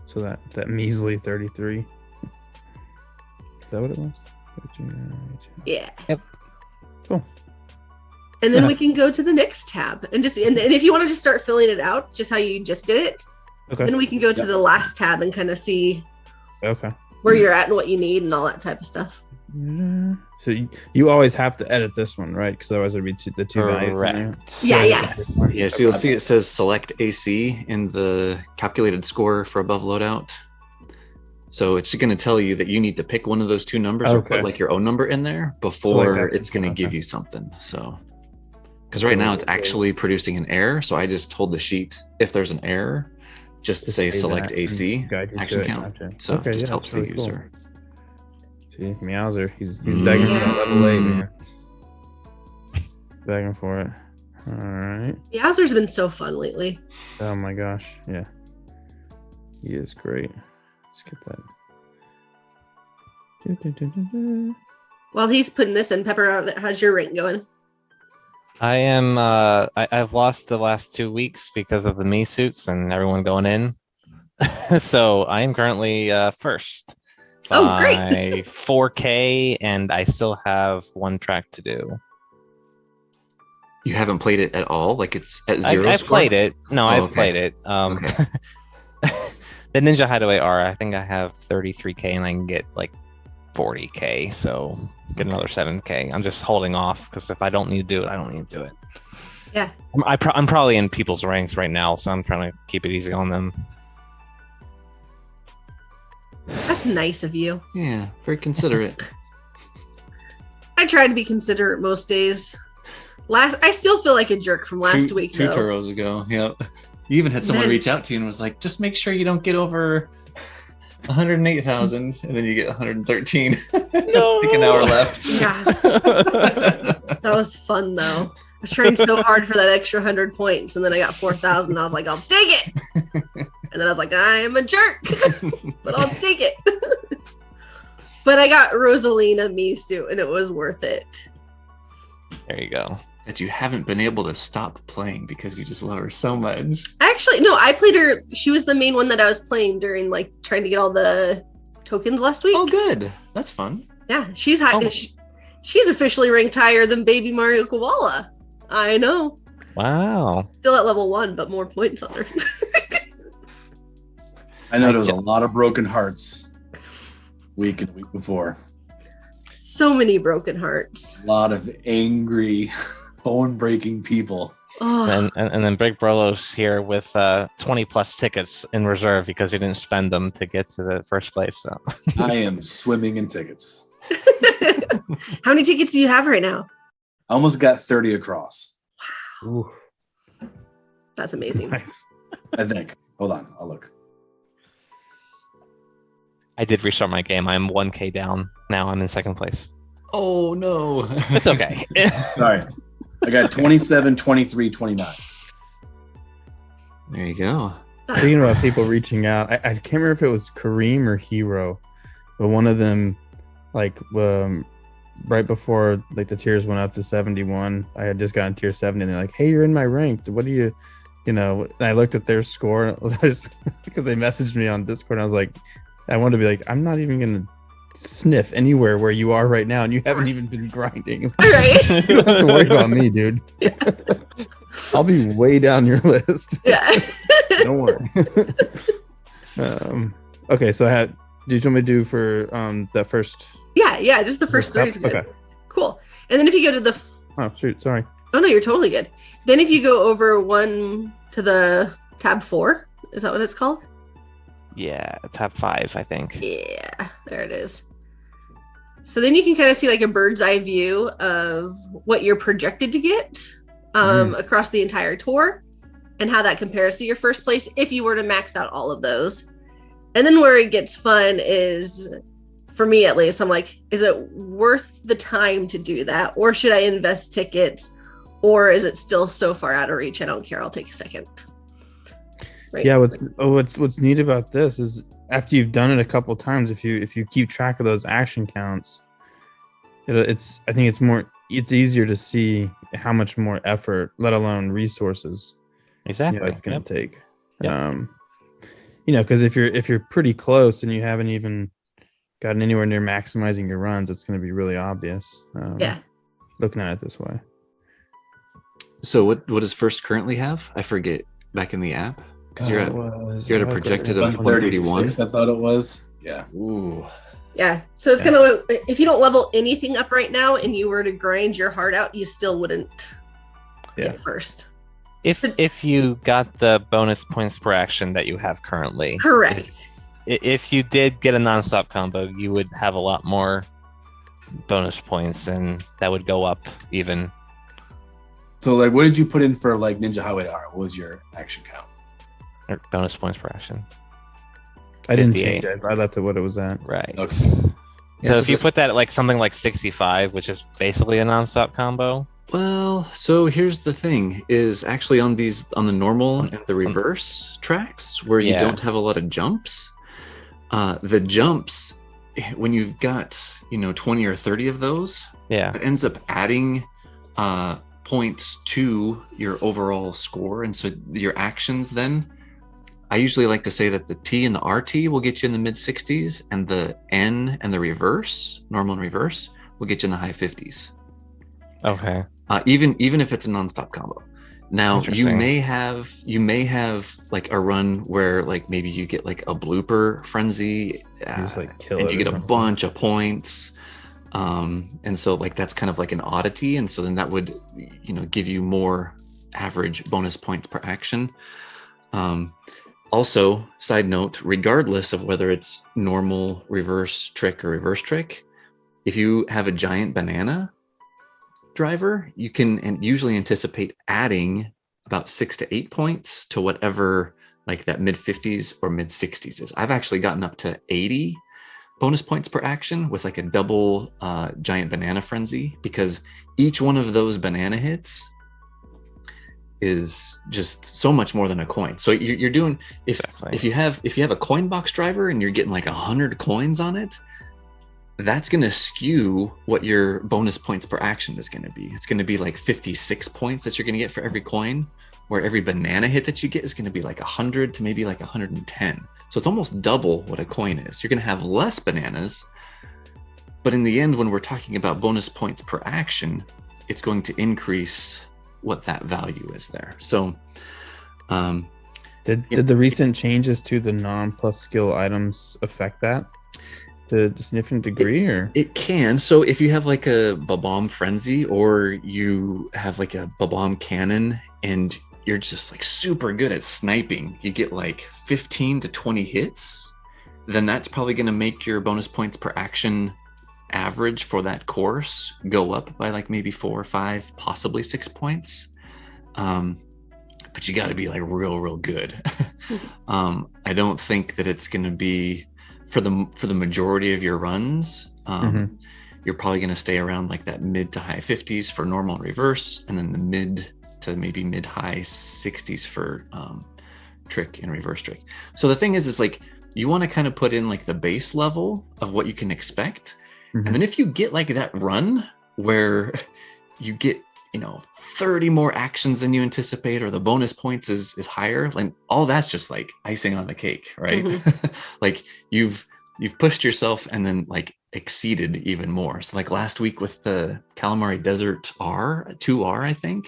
E: So that measly 33. Is that what it was?
A: Yeah.
C: Yep.
E: Cool.
A: And then we can go to the next tab and if you want to just start filling it out, just how you just did it,
E: Okay.
A: then we can go to the last tab and kind of see where you're at and what you need and all that type of stuff.
E: So you always have to edit this one, right? Because otherwise there'd be the two values in there.
A: Yeah.
B: So you'll see it says select AC in the calculated score for above loadout. So it's going to tell you that you need to pick one of those two numbers or put like your own number in there before it's going to give you something. So because right now it's actually producing an error. So I just told the sheet if there's an error, just say select AC action count.
E: Gotcha.
B: So it just helps the user.
E: See, Meowser, he's begging for that level 8, man. Begging for it. All right.
A: Meowser's been so fun lately.
E: Oh my gosh, yeah. He is great. Let's get that.
A: While he's putting this in, Pepper, how's your rank going?
C: I am. I've lost the last 2 weeks because of the me suits and everyone going in. So I am currently first.
A: Oh, great!
C: 4K, and I still have one track to do.
B: You haven't played it at all? Like it's at zero?
C: I've played it. No, I've
B: okay.
C: played it.
B: Okay.
C: The Ninja Hideaway R, I think I have 33K and I can get like 40K, so get another 7K. I'm just holding off because if I don't need to do it, I don't need to do it.
A: Yeah.
C: I'm probably in people's ranks right now, so I'm trying to keep it easy on them.
A: That's nice of you.
B: Yeah, very considerate.
A: I try to be considerate most days. I still feel like a jerk from last week.
B: Two Turos ago. Yep. You even had someone reach out to you and was like, just make sure you don't get over 108,000, and then you get 113.
C: No.
B: Like an hour left.
A: Yeah. That was fun though. I was trying so hard for that extra 100 points, and then I got 4,000. I was like, I'll take it. And then I was like, I am a jerk, but I'll take it. But I got Rosalina Misu, and it was worth it.
C: There you go.
B: That you haven't been able to stop playing because you just love her so much.
A: Actually, no, I played her. She was the main one that I was playing during like trying to get all the tokens last week.
B: Oh, good. That's fun.
A: Yeah, she's high. Oh. She's officially ranked higher than Baby Mario Koala. I know.
C: Wow.
A: Still at level 1, but more points on her.
D: I know there was a lot of broken hearts week and the week before.
A: So many broken hearts.
D: A lot of angry, bone-breaking people.
A: Oh.
C: And then BigBroLo's here with 20 plus tickets in reserve because he didn't spend them to get to the first place. So
D: I am swimming in tickets.
A: How many tickets do you have right now?
D: I almost got 30 across.
E: Ooh.
A: That's amazing.
E: Nice.
D: I think. Hold on, I'll look.
C: I did restart my game. I'm 1K down. Now I'm in second place.
B: Oh, no.
C: It's okay.
D: Sorry. I got 27, 23, 29.
B: There you go.
E: Speaking about people reaching out, I can't remember if it was Kareem or Hero, but one of them, like, right before like the tiers went up to 71, I had just gotten tier 70, and they're like, "Hey, you're in my ranked. What do you?" And I looked at their score, and it was just, because they messaged me on Discord, and I was like, I wanted to be like, I'm not even gonna sniff anywhere where you are right now, and you haven't even been grinding. It's like,
A: Right?
E: you don't have to worry about me, dude.
A: Yeah.
E: I'll be way down your list.
A: Yeah.
E: Don't worry. Okay, so did you want me to do for that first?
A: Yeah, just the first three is good. Okay. Cool. And then if you go to the
E: oh shoot, sorry.
A: Oh no, you're totally good. Then if you go over one to the tab 4, is that what it's called?
C: Yeah, tab 5, I think.
A: Yeah, there it is. So then you can kind of see like a bird's eye view of what you're projected to get across the entire tour and how that compares to your first place if you were to max out all of those. And then where it gets fun is, for me at least, I'm like, is it worth the time to do that? Or should I invest tickets? Or is it still so far out of reach? I don't care. I'll take a second. Right.
E: Yeah. What's neat about this is after you've done it a couple times, if you keep track of those action counts, I think it's easier to see how much more effort, let alone resources,
C: exactly,
E: it's going to take. Yep. Because if you're pretty close and you haven't even gotten anywhere near maximizing your runs, it's going to be really obvious. Looking at it this way.
B: So what does first currently have? I forget. Back in the app, because you're at a projected of 131.
D: I thought it was. Yeah. Ooh.
A: Yeah. So it's kind of, if you don't level anything up right now and you were to grind your heart out, you still wouldn't get first.
C: If you got the bonus points per action that you have currently.
A: Correct.
C: If you did get a nonstop combo, you would have a lot more bonus points, and that would go up even.
D: So, like, what did you put in for like Ninja Highway R? What was your action count?
C: Or bonus points per action.
E: I didn't change it. I left it what it was at.
C: Right.
D: Okay.
C: So if you put that at like something like 65, which is basically a nonstop combo.
B: Well, so here's the thing: is actually on the normal and the reverse tracks where you don't have a lot of jumps. The jumps, when you've got 20 or 30 of those, it ends up adding points to your overall score, and so your actions then. I usually like to say that the T and the RT will get you in the mid 60s, and the N and the reverse, normal and reverse, will get you in the high 50s.
C: Okay.
B: Even if it's a nonstop combo. Now you may have like a run where like maybe you get like a blooper frenzy, and you get a bunch of points, and so like that's kind of like an oddity, and so then that would give you more average bonus points per action. Also, side note, regardless of whether it's normal reverse trick or reverse trick, if you have a giant banana driver, you can usually anticipate adding about 6 to 8 points to whatever like that mid 50s or mid 60s is. I've actually gotten up to 80 bonus points per action with like a double giant banana frenzy, because each one of those banana hits is just so much more than a coin. So you're doing if you have a coin box driver and you're getting like 100 coins on it, that's going to skew what your bonus points per action is going to be. It's going to be like 56 points that you're going to get for every coin, where every banana hit that you get is going to be like 100 to maybe like 110. So it's almost double what a coin is. You're going to have less bananas, but in the end, when we're talking about bonus points per action, it's going to increase what that value is there. So
E: did the recent changes to the non-plus skill items affect that to a significant degree? Or
B: it can. So if you have like a Babam Frenzy, or you have like a Babam Cannon, and you're just like super good at sniping, you get like 15 to 20 hits, then that's probably going to make your bonus points per action average for that course go up by like maybe 4 or 5, possibly 6 points. But you got to be like real good. I don't think that it's going to be for the majority of your runs. You're probably going to stay around like that mid to high 50s for normal and reverse, and then the mid to maybe mid high 60s for trick and reverse trick. So the thing is like you want to kind of put in like the base level of what you can expect. And then if you get like that run where you get 30 more actions than you anticipate, or the bonus points is higher, like all that's just like icing on the cake, right? Like you've pushed yourself and then like exceeded even more. So like last week with the Calamari Desert 2R, I think,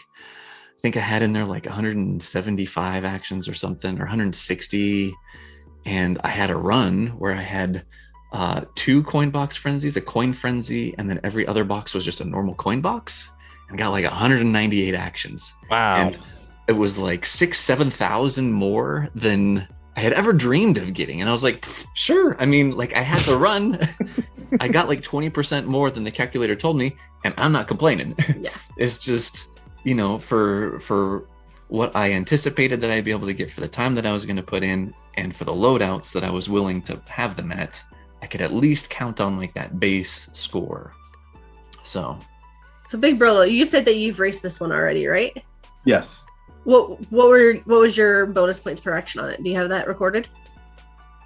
B: think I had in there like 175 actions or something, or 160. And I had a run where I had 2 coin box frenzies, a coin frenzy, and then every other box was just a normal coin box, and got like 198 actions.
C: Wow.
B: And it was like 7,000 more than I had ever dreamed of getting. And I was like, sure. I mean, like I had the run. I got like 20% more than the calculator told me, and I'm not complaining.
A: Yeah.
B: It's just, you know, for what I anticipated that I'd be able to get for the time that I was going to put in, and for the loadouts that I was willing to have them at, I could at least count on like that base score. So
A: BigBroLo, you said that you've raced this one already, right?
D: Yes.
A: What was your bonus points per action on it? Do you have that recorded?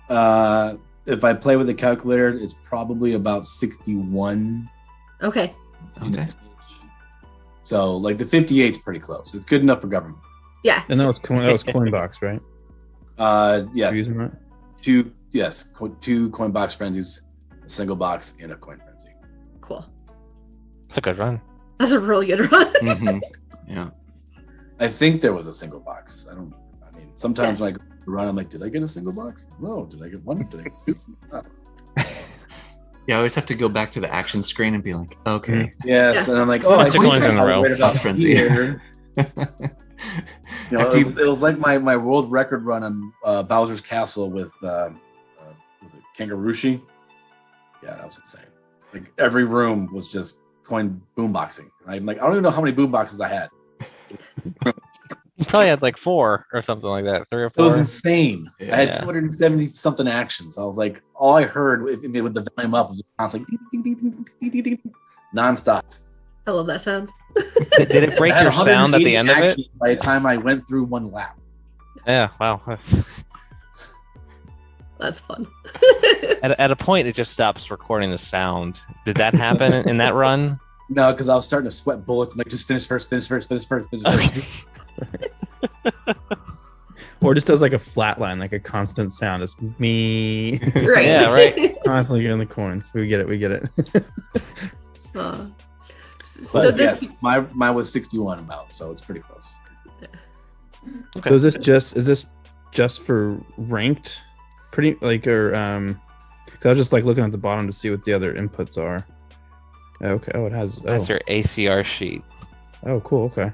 D: If I play with the calculator, it's probably about 61.
A: Okay.
D: So like the 58 is pretty close. It's good enough for government.
A: Yeah.
E: And that was coin box, right?
D: Yes.
E: Using that?
D: 2 coin box frenzies, a single box, and a coin frenzy.
A: Cool.
C: It's a good run.
A: That's a really good run.
B: mm-hmm. Yeah.
D: I think there was a single box. I mean, sometimes when I go to run, I'm like, did I get a single box? No. Did I get 1? Did I get 2?
B: Yeah, I always have to go back to the action screen and be like, okay.
D: Yes,
A: Yeah.
D: and I'm like,
C: Oh,
D: I think
C: coins
D: I
C: in a row.
D: right about
B: Frenzy.
D: here.
B: After
D: It was like my world record run on Bowser's Castle with was it Kangarushi? Yeah, that was insane. Like every room was just coin boomboxing. I'm like, I don't even know how many boomboxes I had.
C: You probably had like 4 or something like that, 3 or
D: It was
C: 4.
D: insane.
B: Yeah.
D: I had 270 something actions. I was like, all I heard with the volume up was constantly ding, ding, ding, ding, ding, ding, ding, nonstop.
A: I love that sound.
C: Did it break
D: I had
C: your sound at the
D: 180
C: end of it?
D: actions by the time I went through one lap.
C: Yeah, wow.
A: That's fun.
C: At a point, it just stops recording the sound. Did that happen in that run?
D: No, because I was starting to sweat bullets. I'm like, just finish first.
C: Okay.
E: Or just does like a flat line, like a constant sound. It's me.
A: Right.
C: Yeah, right.
E: Constantly getting the coins. We get it.
A: So
D: But
A: this
D: yes, mine was 61 about, so it's pretty close.
C: Okay.
E: So is this just for ranked? Pretty like or because I was just like looking at the bottom to see what the other inputs are. Okay. Oh, it has.
C: That's your ACR sheet.
E: Oh, cool. Okay.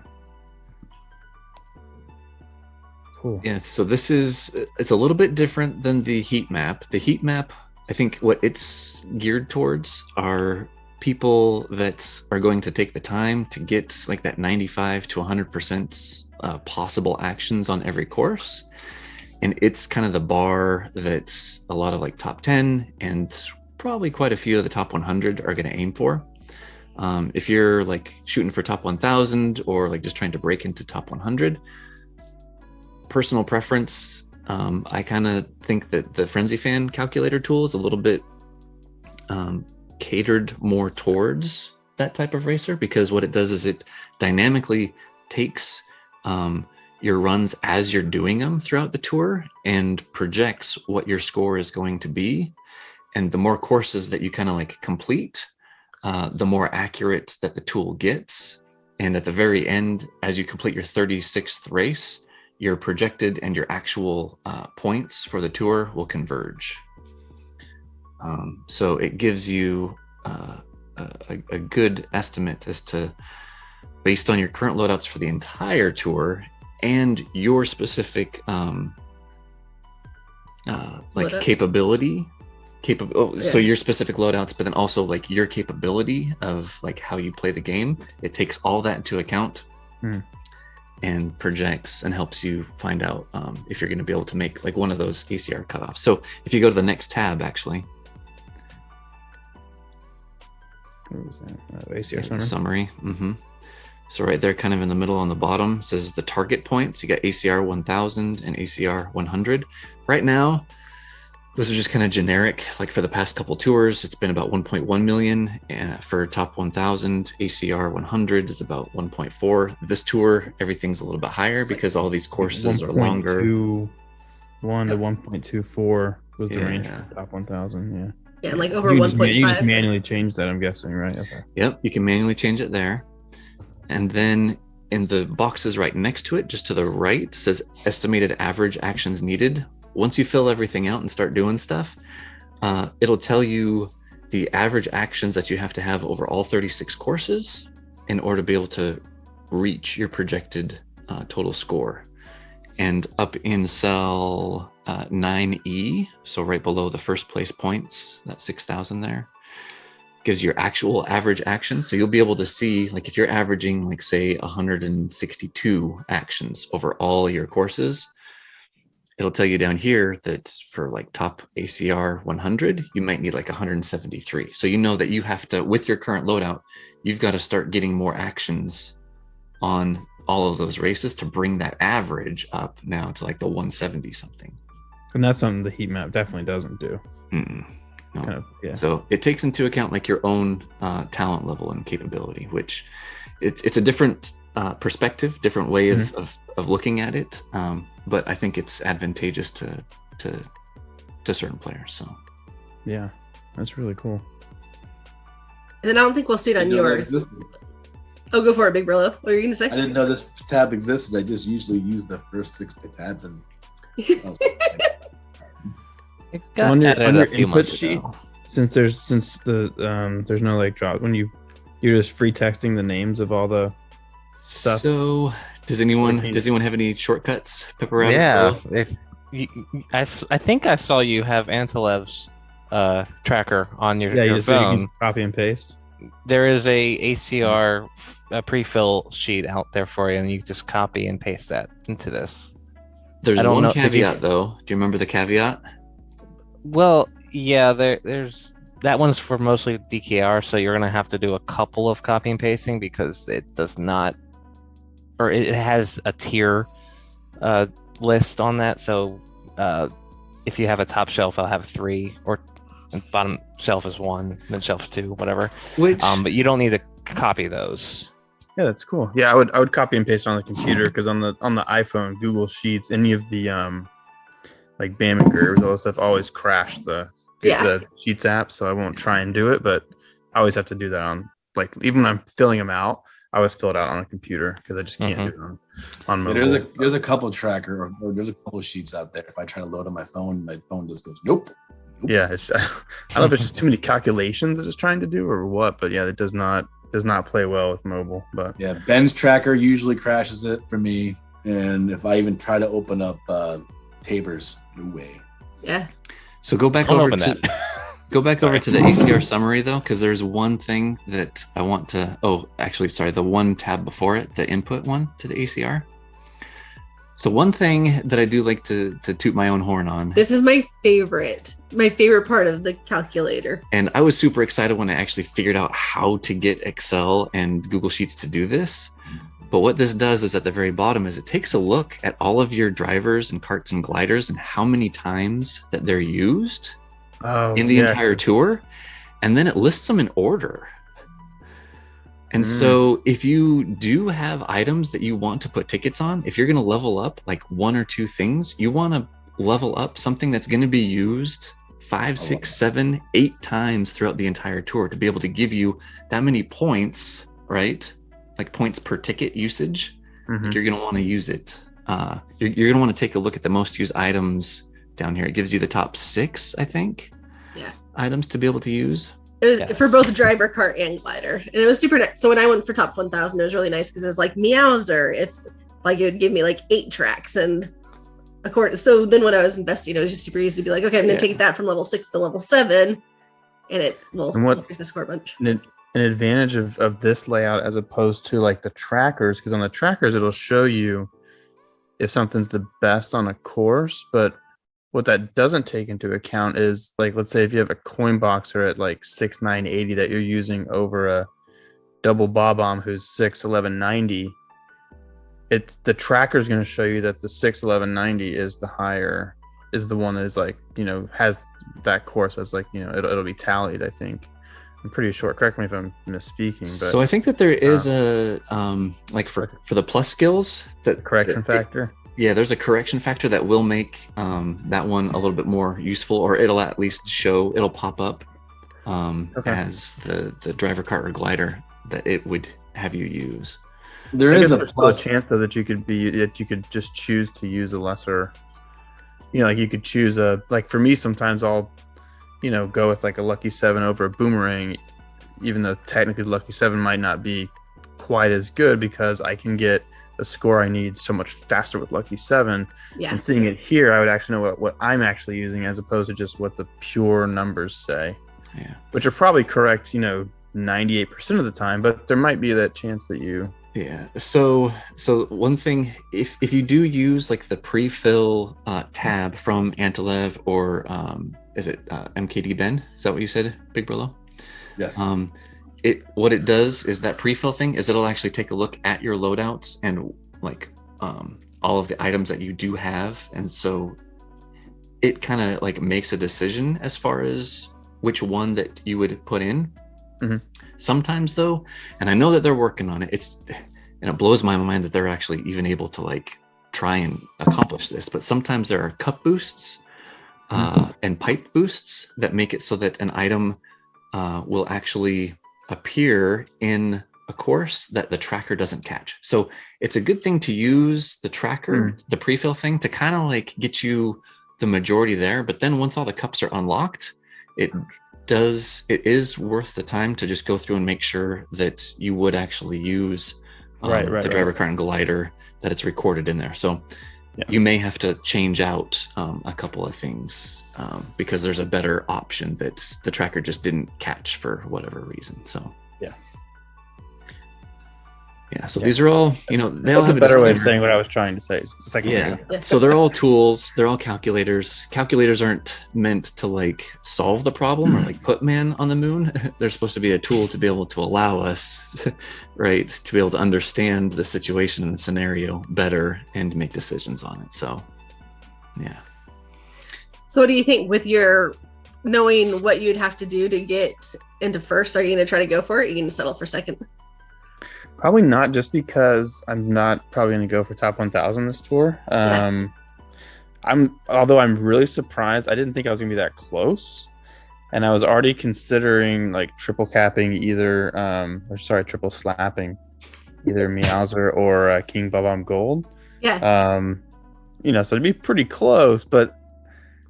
E: Cool.
B: Yeah, so it's a little bit different than the heat map. The heat map, I think what it's geared towards are people that are going to take the time to get like that 95 to 100% possible actions on every course. And it's kind of the bar that a lot of like top 10 and probably quite a few of the top 100 are going to aim for. If you're like shooting for top 1000 or like just trying to break into top 100, personal preference, I kind of think that the Frenzy Fan calculator tool is a little bit catered more towards that type of racer, because what it does is it dynamically takes your runs as you're doing them throughout the tour and projects what your score is going to be. And the more courses that you kind of like complete, the more accurate that the tool gets. And at the very end, as you complete your 36th race, your projected and your actual points for the tour will converge. So it gives you a good estimate as to, based on your current loadouts for the entire tour and your specific
A: Loadouts?
B: capability.
A: Yeah.
B: So your specific loadouts, but then also like your capability of like how you play the game. It takes all that into account and projects and helps you find out if you're going to be able to make like one of those ACR cutoffs. So if you go to the next tab, actually,
E: ACR
B: summary. So right there, kind of in the middle on the bottom, says the target points. You got ACR 1000 and ACR 100. Right now, this is just kind of generic. Like for the past couple tours, it's been about 1.1 million. For top 1000, ACR 100 is about 1.4. This tour, everything's a little bit higher because all these courses are longer.
E: 1 to 1.24 was the range
B: Yeah.
E: for top 1000. Yeah.
A: Yeah, like over
E: You just
A: 1.5.
E: manually change that, I'm guessing, right? Okay.
B: Yep, you can manually change it there. And then in the boxes right next to it, just to the right, says estimated average actions needed. Once you fill everything out and start doing stuff, it'll tell you the average actions that you have to have over all 36 courses in order to be able to reach your projected total score. And up in cell 9E, so right below the first place points, that 6,000 there, gives your actual average actions. So you'll be able to see, like, if you're averaging, like, say 162 actions over all your courses, it'll tell you down here that for like top ACR 100, you might need like 173. So you know that you have to, with your current loadout, you've got to start getting more actions on all of those races to bring that average up now to like the 170 something.
E: And that's something the heat map definitely doesn't do.
B: No.
E: Kind of, yeah.
B: So it takes into account like your own talent level and capability, which it's a different perspective, different way of looking at it. But I think it's advantageous to certain players. So
E: yeah, that's really cool.
A: And then I don't think we'll see it on yours. Oh, go for it, BigBroLo. What were you gonna say?
D: I didn't know this tab exists. I just usually use the first 6 tabs and.
C: It got added a few months ago.
E: Since there's no like drop when you're just free texting the names of all the stuff.
B: So does anyone have any shortcuts? Pepper Rabbit?
C: Yeah, I think I saw you have Antelev's tracker on your phone.
E: You can just copy and paste.
C: There is a ACR pre-fill sheet out there for you, and you just copy and paste that into this.
B: There's one caveat though. Do you remember the caveat?
C: Well, yeah, there's that one's for mostly DKR, so you're gonna have to do a couple of copy and pasting because it does not, or it has a tier list on that. So if you have a top shelf, I'll have 3, or bottom shelf is 1, then shelf 2, whatever. But you don't need to copy those.
E: Yeah, that's cool. Yeah, I would copy and paste on the computer because on the iPhone, Google Sheets, any of the like BAM and GURBs, all this stuff always crash the Sheets app, so I won't try and do it, but I always have to do that on, like, even when I'm filling them out, I always fill it out on a computer because I just can't do it on mobile.
D: There's a couple tracker or there's a couple sheets out there. If I try to load on my phone just goes nope.
E: Yeah, I don't know if it's just too many calculations it's just trying to do or what, but yeah, it does not play well with mobile. But
D: yeah, Ben's tracker usually crashes it for me, and if I even try to open up Tabor's, no way.
A: Yeah.
B: So go back over to the ACR summary though, because there's one thing that I want to. Oh, actually, sorry, the one tab before it, the input one to the ACR. So one thing that I do like to toot my own horn on.
A: This is my favorite part of the calculator.
B: And I was super excited when I actually figured out how to get Excel and Google Sheets to do this. But what this does is at the very bottom is it takes a look at all of your drivers and karts and gliders and how many times that they're used in the entire tour. And then it lists them in order. And so if you do have items that you want to put tickets on, if you're going to level up like 1 or 2 things, you want to level up something that's going to be used 5, 6, 7, 8 times throughout the entire tour to be able to give you that many points, right? Like points per ticket usage. Like you're going to want to use it. You're going to want to take a look at the most used items down here. It gives you the top 6, I think, items to be able to use.
A: It was for both driver, kart, and glider, and it was super nice. So when I went for top 1,000, it was really nice because it was like Meowser. If like it would give me like 8 tracks, and so then when I was investing, it was just super easy to be like, okay, I'm gonna take that from level 6 to level 7, and it will increase my score a bunch.
E: An advantage of this layout as opposed to like the trackers, because on the trackers it'll show you if something's the best on a course, but what that doesn't take into account is, like, let's say if you have a coin boxer at like 6,980 that you're using over a double bob-omb who's 6,1190, it's the tracker is going to show you that the 6,1190 is the one that is like, has that course as like, it'll be tallied, I think. I'm pretty sure. Correct me if I'm misspeaking. But
B: so I think that there is a like for the plus skills, that
E: correction factor.
B: Yeah, there's a correction factor that will make that one a little bit more useful, or it'll at least it'll pop up as the driver, kart, or glider that it would have you use.
D: There
E: I
D: is
E: guess
D: a
E: there's still a
D: plus.
E: chance though that you could just choose to use a lesser. Like you could choose like for me sometimes I'll go with like a Lucky 7 over a Boomerang, even though technically Lucky 7 might not be quite as good because I can get the score I need so much faster with Lucky 7.
A: Yeah.
E: And seeing it here, I would actually know what I'm actually using as opposed to just what the pure numbers say.
B: Yeah.
E: Which are probably correct, 98% of the time, but there might be that chance that you.
B: Yeah. So one thing, if you do use like the pre-fill tab from Antilev or is it MKD Ben? Is that what you said, BigBroLo?
D: Yes.
B: What it does is that pre-fill thing is it'll actually take a look at your loadouts and like all of the items that you do have, and so it kind of like makes a decision as far as which one that you would put in.
E: Mm-hmm.
B: Sometimes though, and I know that they're working on it, and it blows my mind that they're actually even able to like try and accomplish this, but sometimes there are cup boosts and pipe boosts that make it so that an item will actually appear in a course that the tracker doesn't catch. So it's a good thing to use the tracker, the pre-fill thing, to kind of like get you the majority there. But then once all the cups are unlocked, it is worth the time to just go through and make sure that you would actually use the driver cart and glider, that it's recorded in there. So you may have to change out a couple of things because there's a better option that the tracker just didn't catch for whatever reason. So so these are all, they all have
E: a better way of saying what I was trying to say.
B: So they're all tools. They're all calculators. Calculators aren't meant to like solve the problem or like put man on the moon. They're supposed to be a tool to be able to allow us, right, to be able to understand the situation and the scenario better and make decisions on it. So, yeah.
A: So what do you think with your knowing what you'd have to do to get into first? Are you going to try to go for it? Or are you going to settle for second?
E: Probably not, just because I'm not probably going to go for top 1,000 this tour. Although I'm really surprised. I didn't think I was going to be that close, and I was already considering like triple capping triple slapping either Meowser or King Bob-omb Gold.
A: Yeah.
E: So it'd be pretty close, but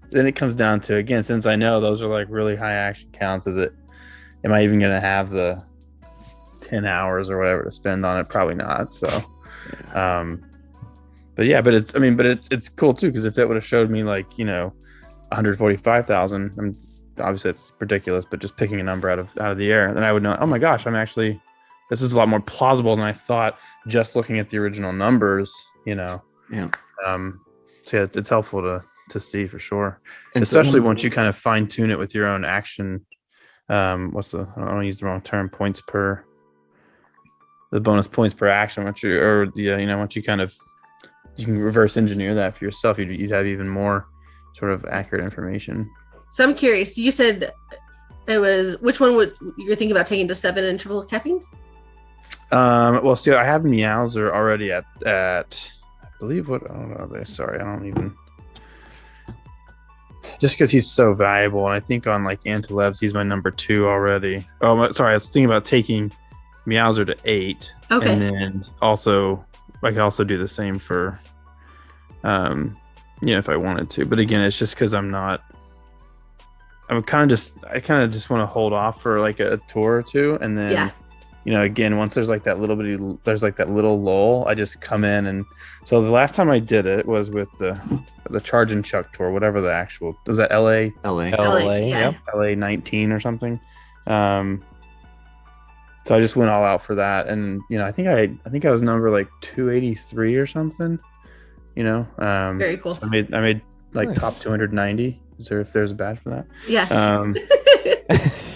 E: then it comes down to, again, since I know those are like really high action counts, am I even going to have the 10 hours or whatever to spend on it? Probably not. So but it's cool too, because if that would have showed me like 145,000, obviously it's ridiculous, but just picking a number out of the air, then I would know, oh my gosh, this is a lot more plausible than I thought just looking at the original numbers. So it's helpful to see for sure, and especially once you kind of fine tune it with your own action. I don't want to use the wrong term, the bonus points per action, once you kind of, you can reverse engineer that for yourself, you'd have even more sort of accurate information.
A: So I'm curious, you said it was, which one you're thinking about taking to 7 and triple capping?
E: Well, see, I have Meowser already at I believe just because he's so valuable, and I think on like Antilev's he's my number 2 already. Oh, sorry, I was thinking about taking Meowser to 8.
A: Okay.
E: And then also I could also do the same for if I wanted to. But again, it's just because I kind of just want to hold off for like a tour or two, and then again, once there's like that little lull, I just come in. And so the last time I did it was with the Charge and Chuck tour, whatever the actual was, that LA,
A: yeah.
E: LA 19 or something. So I just went all out for that, and I think I was number like 283 or something.
A: Very cool.
E: So I made like
B: nice.
E: Top 290. If there's a badge for that?
A: Yeah.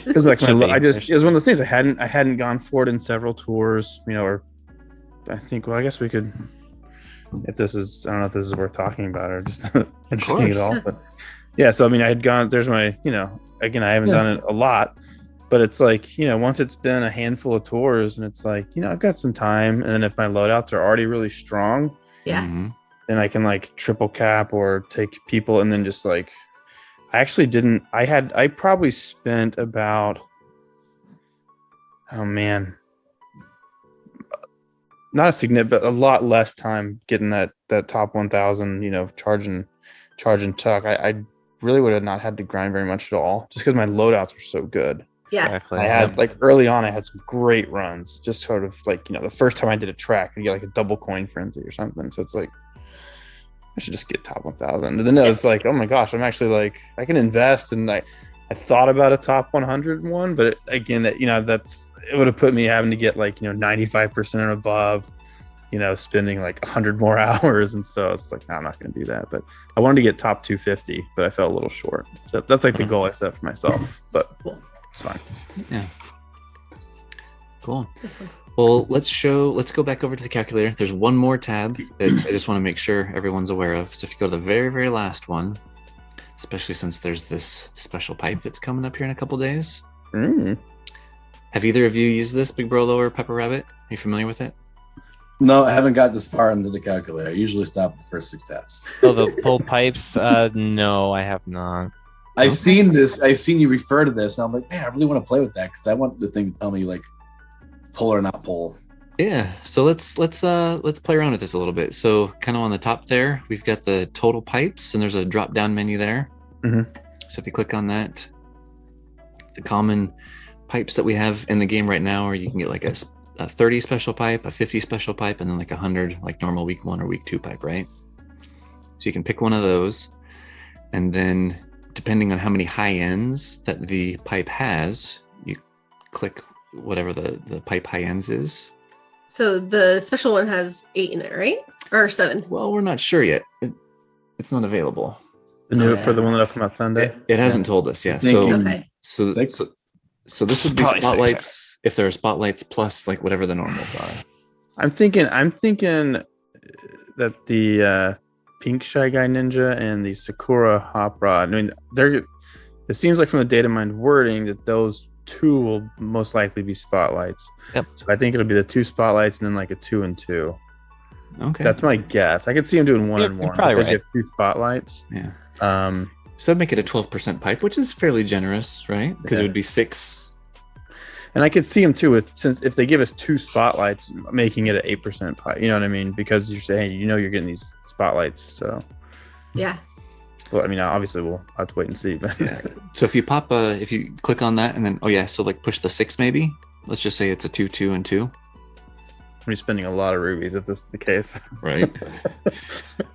E: Because like it was one of those things I hadn't gone for it in several tours. Or I think, well, I guess we could, if this is, I don't know if this is worth talking about or just interesting at all. But yeah, so I had gone. There's my, again, I haven't done it a lot. But it's like, once it's been a handful of tours and it's like, I've got some time. And then if my loadouts are already really strong,
A: then
E: I can like triple cap or take people, and then just like, I probably spent about, not a significant, but a lot less time getting that top 1,000. Charging tuck. I really would have not had to grind very much at all, just because my loadouts were so good.
A: Yeah.
C: Exactly.
E: I had early on, I had some great runs. Just sort of the first time I did a track, I get a double coin frenzy or something. So it's I should just get top 1,000. And then it was oh my gosh, I'm actually I can invest, and I thought about a top 100 one, but it would have put me having to get 95% and above, spending 100 more hours, and so it's no, I'm not going to do that. But I wanted to get top 250, but I fell a little short. So that's the goal I set for myself. But it's fine.
B: Yeah. Cool. Well, let's go back over to the calculator. There's one more tab that I just want to make sure everyone's aware of. So if you go to the very, very last one, especially since there's this special pipe that's coming up here in a couple days. Have either of you used this, BigBroLo or Pepper Rabbit? Are you familiar with it?
D: No, I haven't got this far into the calculator. I usually stop at the first 6 tabs.
C: Oh, the pull pipes? No, I have not.
D: I've seen this. I've seen you refer to this, and I'm man, I really want to play with that because I want the thing to tell me pull or not pull.
B: Yeah. So let's play around with this a little bit. So kind of on the top there, we've got the total pipes, and there's a drop down menu there. So if you click on that, the common pipes that we have in the game right now, or you can get a 30 special pipe, a 50 special pipe, and then 100 normal week 1 or week 2 pipe, right? So you can pick one of those, and then depending on how many high ends that the pipe has, you click whatever the pipe high ends is.
A: So the special one has 8 in it, right? Or 7?
B: Well, we're not sure yet. It's not available.
E: For the one that'll come out Sunday.
B: It hasn't told us, yeah. So this would be
C: Probably
B: spotlights if there are spotlights plus whatever the normals are.
E: I'm thinking that the Pink Shy Guy Ninja and the Sakura Hop Rod, it seems like from the data mined wording that those 2 will most likely be spotlights.
C: Yep.
E: So I think it'll be the 2 spotlights and then a 2 and 2.
B: Okay.
E: That's my guess. I could see him doing 1 and 1
C: probably
E: because
C: right.
E: you have 2 spotlights.
B: Yeah.
E: So
B: I'd make it a 12% pipe, which is fairly generous, right? Because it would be 6.
E: And I could see him too since if they give us 2 spotlights, making it an 8% pipe. You know what I mean? Because you're saying you're getting these spotlights. So
A: Yeah.
E: well, obviously we'll have to wait and see. But
B: Yeah. So if you if you click on that and then push the 6 maybe. Let's just say it's a 2, 2, and 2.
E: I'm spending a lot of rubies if this is the case.
B: Right.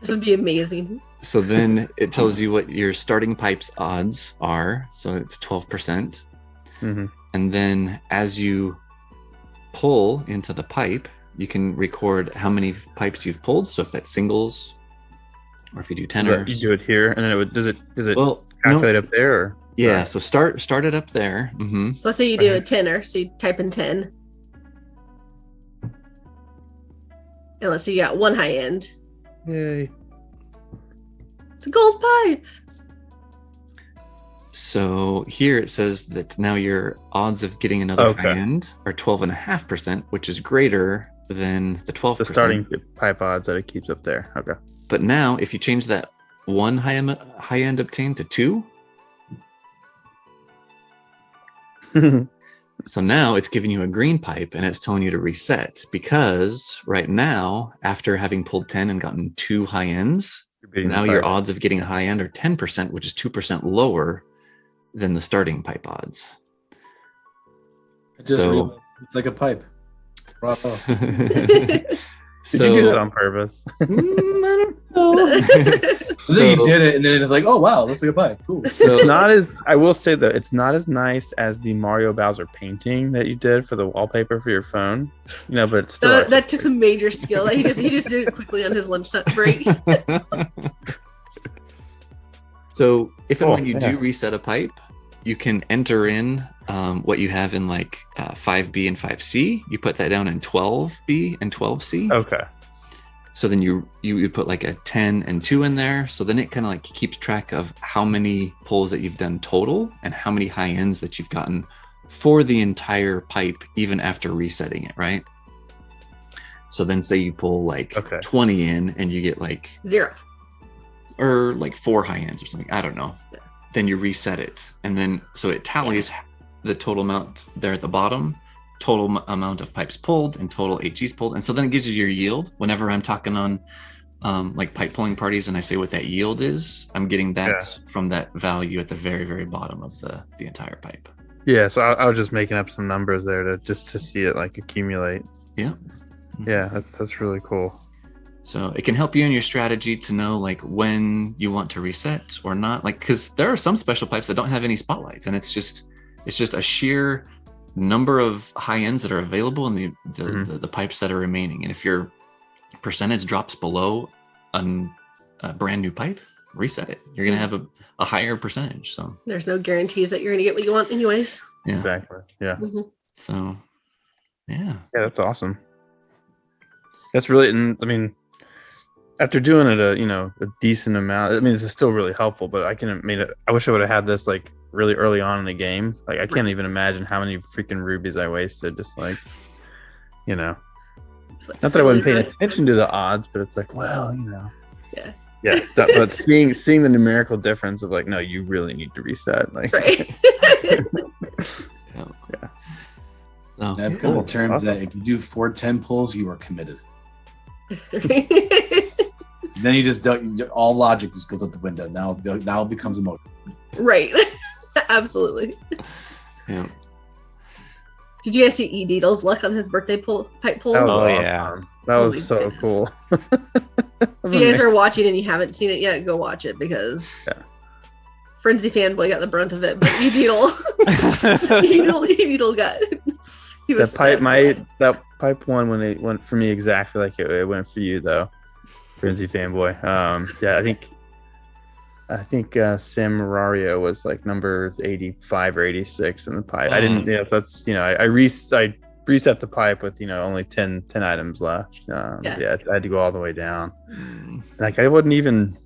A: This would be amazing.
B: So then it tells you what your starting pipes odds are. So it's 12%. And then as you pull into the pipe, you can record how many pipes you've pulled. So if that's singles, or if you do tenors,
E: you do it here, and then does it
B: well,
E: calculate up there? Or?
B: Yeah. So start it up there.
A: So let's say you do a tenor. So you type in 10. And let's say you got 1 high end.
E: Yay.
A: It's a gold pipe.
B: So here it says that now your odds of getting another high end are 12.5%, which is greater than the 12%.
E: The starting pipe odds that it keeps up there. Okay.
B: But now if you change that 1 high end obtained to 2, so now it's giving you a green pipe and it's telling you to reset, because right now, after having pulled 10 and gotten 2 high ends, now your odds of getting a high end are 10%, which is 2% lower than the starting pipe odds. So
D: it's like a pipe. Bravo.
E: Did you do that on purpose?
B: I don't know.
D: So then you did it, and then it's oh wow, looks like a pipe. Cool.
E: It's not as, I will say though, it's not as nice as the Mario Bowser painting that you did for the wallpaper for your phone. But it's still
A: that took some major skill. He just did it quickly on his lunchtime break.
B: So if and when you do reset a pipe, you can enter in what you have in 5B and 5C. You put that down in 12B and 12C.
E: Okay.
B: So then you put a 10 and 2 in there. So then it kind of keeps track of how many pulls that you've done total and how many high ends that you've gotten for the entire pipe, even after resetting it, right? So then say you pull 20 in and you get
A: 0.
B: Or 4 high ends or something. I don't know. Yeah. Then you reset it. And then so it tallies the total amount there at the bottom total amount of pipes pulled and total HGs pulled. And so then it gives you your yield. Whenever I'm talking on like pipe pulling parties and I say what that yield is, I'm getting that from that value at the very, very bottom of the entire pipe.
E: Yeah, so I was just making up some numbers there to see it like accumulate.
B: Yeah.
E: Yeah, that's really cool.
B: So it can help you in your strategy to know like when you want to reset or not. Like, because there are some special pipes that don't have any spotlights, and it's just a sheer number of high ends that are available in the pipes that are remaining. And if your percentage drops below a brand new pipe, reset it. You're gonna have a higher percentage. So
A: there's no guarantees that you're gonna get what you want anyways.
B: Yeah.
E: Exactly. Yeah.
B: So yeah,
E: that's awesome. That's really, and I mean, after doing it a decent amount, I mean, this is still really helpful, but I wish I would have had this like really early on in the game. Like I can't even imagine how many freaking rubies I wasted just like, not that I wasn't paying attention to the odds, but it's like, well, yeah, but seeing the numerical difference of like, no, you really need to reset, like,
A: right.
B: yeah.
D: So that's cool. In terms that if you do 410 pulls, you are committed. Then you just don't. All logic just goes out the window. Now it becomes emotion.
A: Right. Absolutely.
B: Yeah.
A: Did you guys see E. Deedle's luck on his birthday pipe pull?
E: Yeah, that was so cool.
A: If you guys are watching and you haven't seen it yet, go watch it because Frenzy Fanboy got the brunt of it, but E. Deedle got.
E: That pipe one when it went for me exactly like it went for you though, Frenzy Fanboy. I think Sam Marario was like number 85 or 86 in the pipe. I didn't, that's I reset the pipe with only 10 items left. I had to go all the way down. Like I wouldn't even.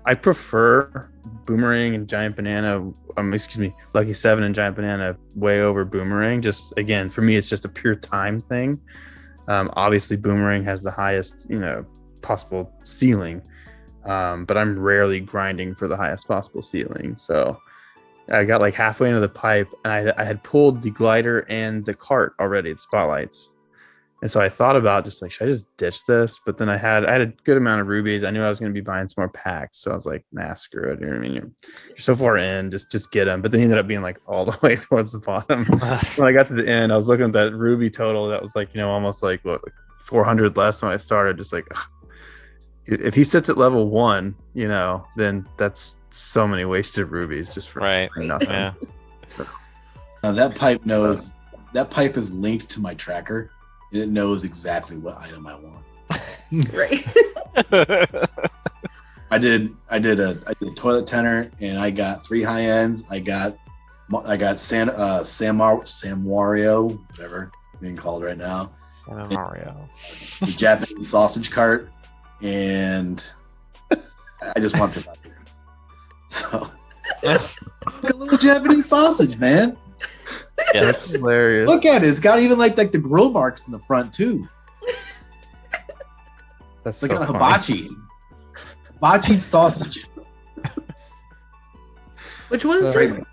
E: I prefer Boomerang and Giant Banana. Lucky 7 and Giant Banana way over Boomerang. Just again, for me, it's just a pure time thing. Obviously, Boomerang has the highest, possible ceiling, but I'm rarely grinding for the highest possible ceiling. So I got like halfway into the pipe, and I had pulled the glider and the cart already, the spotlights. And so I thought about just like, should I just ditch this? But then I had a good amount of rubies. I knew I was going to be buying some more packs. So I was like, nah, screw it. You know what I mean? You're so far in, just get them. But then he ended up being like all the way towards the bottom. When I got to the end, I was looking at that ruby total. That was like, almost like 400 less when I started. Just like, if he sits at level 1, then that's so many wasted rubies just for nothing.
C: Yeah.
D: Now that pipe knows, that pipe is linked to my tracker. It knows exactly what item I want.
A: Right.
D: I did a toilet tenor, and I got 3 high ends. I got Samwario, whatever it's being called right now.
C: Samwario.
D: The Japanese sausage cart, and I just want to. So, a little Japanese sausage, man.
C: Yeah,
E: that's hilarious.
D: Look at it; it's got even like the grill marks in the front too.
E: That's
D: like
E: so
D: a
E: funny.
D: hibachi sausage.
A: Which one is this?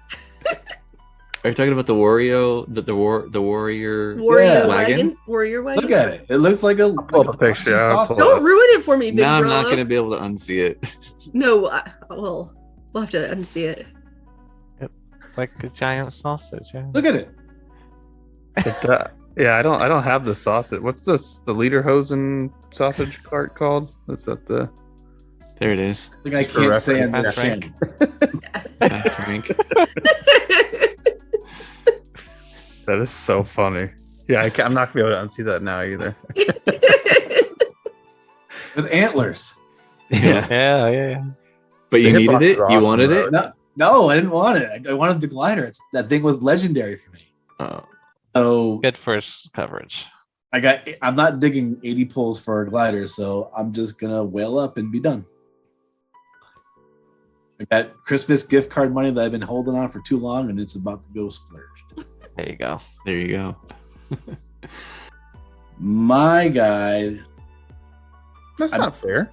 B: Are you talking about the Wario, the warrior
A: wagon? Warrior wagon.
D: Look at it; it looks like a
E: picture.
A: Don't ruin it for me, BigBroLo.
B: Now I'm not going to be able to unsee it.
A: No, we'll have to unsee it.
C: It's like a giant sausage. Yeah.
D: Look at it.
E: Yeah, I don't have the sausage. What's this? The Lederhosen sausage cart called? Is that the?
B: There it is.
D: Like I can't say on this
C: Frank.
B: Frank.
E: That is so funny. Yeah, I'm not gonna be able to unsee that now either.
D: With antlers.
C: Yeah.
B: But you needed it? You wanted it?
D: No, I didn't want it. I wanted the glider. That thing was legendary for me.
B: Oh.
D: So
C: Good first coverage.
D: I'm not digging 80 pulls for a glider, so I'm just gonna whale up and be done. I got Christmas gift card money that I've been holding on for too long, and it's about to go splurged.
C: There you go.
B: There you go.
D: My guy.
E: That's not fair.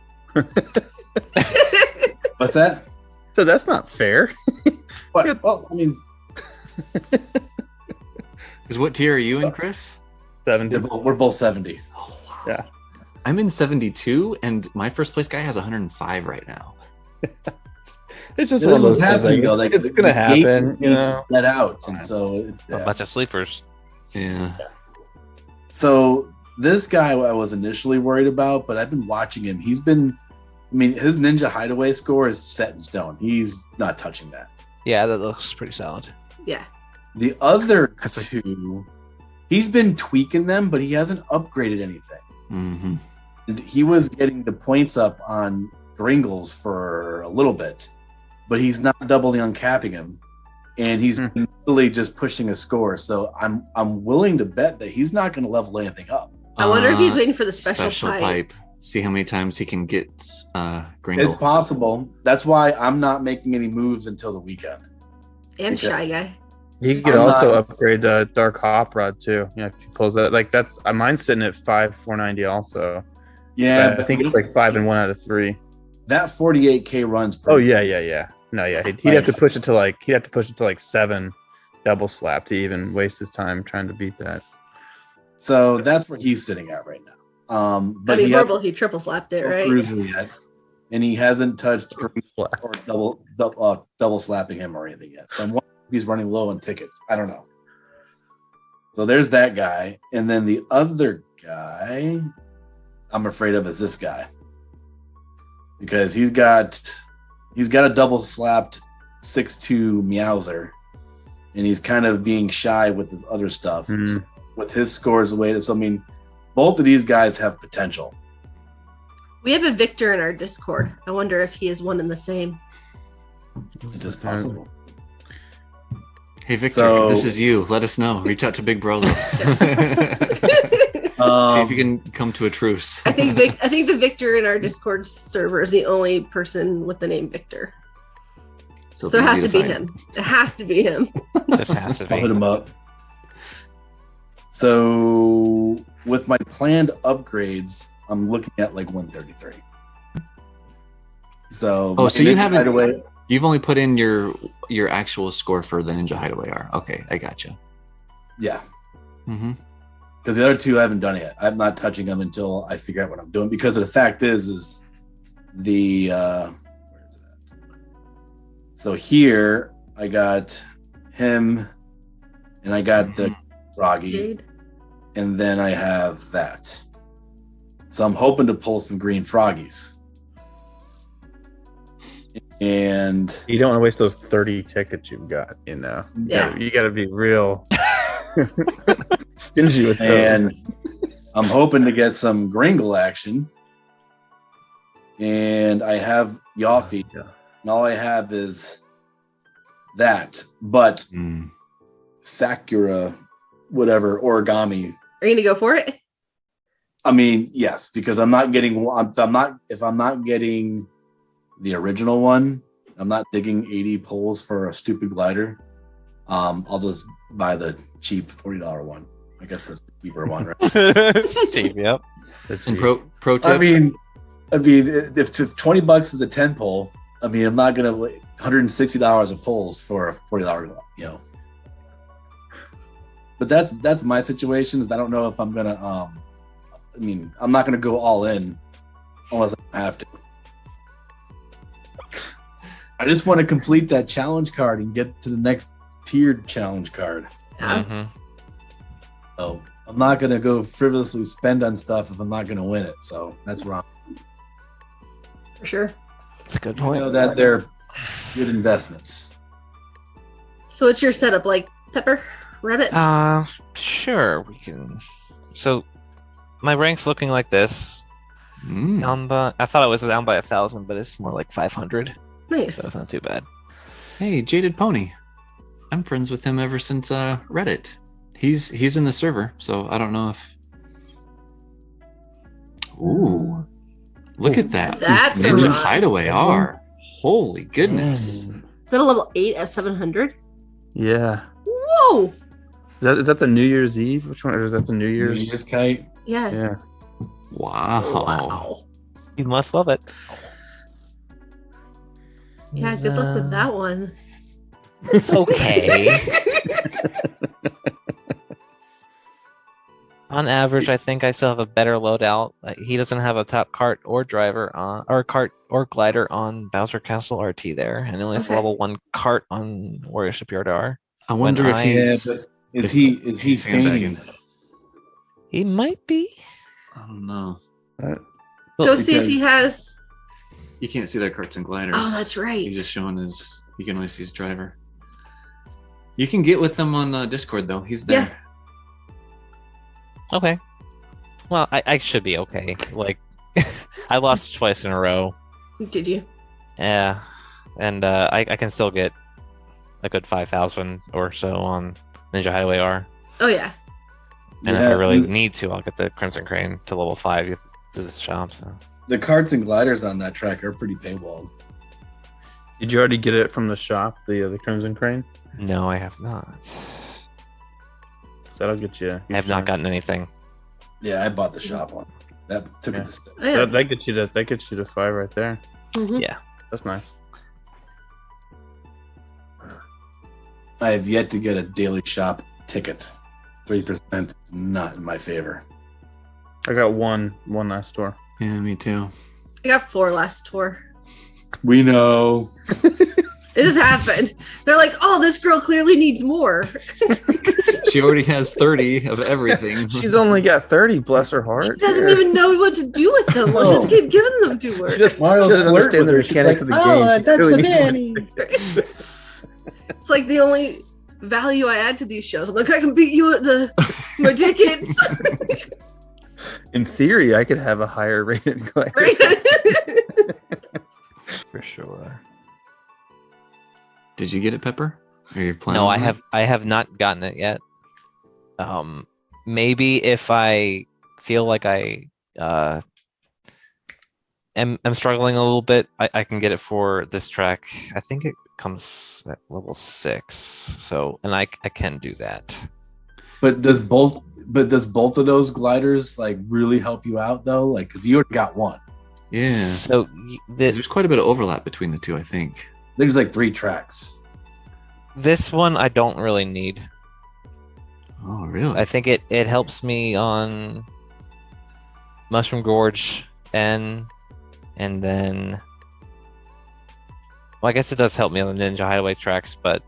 D: What's that?
E: So that's not fair.
D: What? Well, I mean,
B: Because what tier are you in, Chris?
E: 70.
D: We're both 70.
B: Oh, wow.
E: Yeah.
B: I'm in 72, and my first place guy has 105 right now.
E: It's just
D: It
E: one of those
D: doesn't happen,
E: things.
D: though. Like,
E: It's gonna happen, you know.
D: Let out, and so
C: A bunch of sleepers.
B: Yeah.
D: So this guy I was initially worried about, but I've been watching him. His Ninja Hideaway score is set in stone. He's not touching that.
C: Yeah, that looks pretty solid.
A: Yeah.
D: The other two, he's been tweaking them, but he hasn't upgraded anything.
B: Mm-hmm.
D: And he was getting the points up on Gringles for a little bit, but he's not doubly uncapping him, and he's really just pushing a score. So I'm willing to bet that he's not going to level anything up.
A: I wonder if he's waiting for the special pipe.
B: See how many times he can get Gringles.
D: It's possible. That's why I'm not making any moves until the weekend.
A: And Shy Guy.
E: He could also upgrade Dark Hop Rod too. Yeah, if he pulls that, like that's mine's sitting at 490 also.
D: Yeah,
E: I think it's like 5 and 1 out of 3.
D: That 48K runs.
E: Oh yeah. No, yeah, he'd have to push it to like 7 double slap to even waste his time trying to beat that.
D: So that's where he's sitting at right now. But
A: he triple slapped it, right?
D: Yet, and he hasn't touched or double slapping him or anything yet. So I'm wondering if he's running low on tickets. I don't know. So there's that guy, and then the other guy I'm afraid of is this guy, because he's got a double slapped 6'2" Meowser, and he's kind of being shy with his other stuff. With his scores the way it is. I mean, both of these guys have potential.
A: We have a Victor in our Discord. I wonder if he is one and the same.
D: It's just possible.
B: Hey Victor, this is you. Let us know. Reach out to BigBroLo. See if you can come to a truce.
A: I think the Victor in our Discord server is the only person with the name Victor. So it has to be him. It has to be him.
C: Just has to be.
D: I'll hit him up. So with my planned upgrades, I'm looking at like 133. So
B: so you haven't. You've only put in your actual score for the Ninja Hideaway R. Okay, I gotcha.
D: Yeah.
B: Mm-hmm.
D: Because the other two I haven't done it yet. I'm not touching them until I figure out what I'm doing. Because the fact is the where is that? So here I got him, and I got the Froggy, and then I have that. So I'm hoping to pull some green Froggies. And
E: you don't want to waste those 30 tickets you've got, you know.
A: Yeah.
E: You got to be real stingy with those.
D: And I'm hoping to get some Gringle action. And I have Yoffie. And all I have is that. But Sakura, whatever, origami.
A: Are you gonna go for it?
D: I mean, yes, because I'm not getting the original one, I'm not digging 80 pulls for a stupid glider. I'll just buy the cheap $40 one. I guess that's the cheaper one, right?
C: It's cheap, yep.
B: And pro tip.
D: I mean, if $20 is a 10 pull, I mean, I'm not gonna wait $160 of pulls for a $40, you know. But that's my situation. Is I don't know if I'm gonna. I mean, I'm not gonna go all in unless I have to. I just want to complete that challenge card and get to the next tiered challenge card.
A: Yeah.
D: So I'm not gonna go frivolously spend on stuff if I'm not gonna win it. So that's wrong.
A: For sure.
C: That's a good
D: I
C: point.
D: know that they're good investments.
A: So what's your setup like, Pepper? Rabbit?
C: Sure, we can. So my rank's looking like this. I thought it was down by 1,000, but it's more like 500.
A: Nice.
C: So it's not too bad.
B: Hey, Jaded Pony. I'm friends with him ever since Reddit. He's in the server, so I don't know if. Ooh, look at that!
A: That's
B: Ninja
A: a
B: Hideaway R. Holy goodness!
A: Is that a level 8 at 700?
E: Yeah.
A: Whoa!
E: Is that the New Year's Eve? Which one? Or is that the New Year's
D: kite?
A: Yeah.
E: Yeah.
B: Wow.
C: You must love it.
A: Yeah, good luck with that one.
C: It's okay. On average, I think I still have a better loadout. He doesn't have a top cart or driver on, or cart or glider on Bowser Castle RT there, and only has level 1 cart on Warrior Shipyard R.
B: I wonder if he's.
D: but is he feigning?
C: He might be.
B: I don't know.
A: Go see if he has.
B: You can't see their carts and gliders.
A: Oh, that's right.
B: He's just showing his. You can only see his driver. You can get with him on Discord though. He's there.
A: Yeah.
C: Okay. Well, I should be okay. Like, I lost twice in a row.
A: Did you?
C: Yeah, and I can still get a good 5,000 or so on Ninja Hideaway R.
A: Oh yeah.
C: And if I really need to, I'll get the Crimson Crane to level 5 to this shop. So
D: the carts and gliders on that track are pretty paywalled.
E: Did you already get it from the shop, the Crimson Crane?
C: No, I have not.
E: That'll get you.
C: I have not gotten anything.
D: Yeah, I bought the shop one. That took it to 6.
A: Oh, yeah.
E: That gets you to 5 right there.
A: Mhm.
C: Yeah,
E: That's nice.
D: I have yet to get a daily shop ticket. 3% is not in my favor.
E: I got one last tour.
B: Yeah, me too.
A: I got 4 last tour.
D: We know.
A: It just happened. They're like, oh, this girl clearly needs more.
B: She already has 30 of everything.
E: She's only got 30, bless her heart.
A: She doesn't even know what to do with them. Let's just keep giving them to her.
E: She just
D: Mario
E: doesn't
D: flirt
E: understand
D: with
E: the
D: her. She's
E: mechanics
D: like,
E: of the
D: oh,
E: game. She
D: that's
E: really
D: the
E: needs
D: nanny.
A: It's like the only value I add to these shows. I'm like, I can beat you at my tickets.
E: In theory, I could have a higher rated glider.
A: Right?
C: for sure.
B: Did you get it, Pepper? Are you planning?
C: No,
B: on it?
C: I have not gotten it yet. Maybe if I feel like I am struggling a little bit, I can get it for this track. I think it comes at level 6. So, and I can do that.
D: But does both of those gliders like really help you out though? Like, because you already got one.
B: Yeah.
C: So
B: There's quite a bit of overlap between the two, I think.
D: There's like 3 tracks.
C: this one I don't really need.
B: Oh, really?
C: I think it helps me on Mushroom Gorge and then, well, I guess it does help me on the Ninja Hideaway tracks, but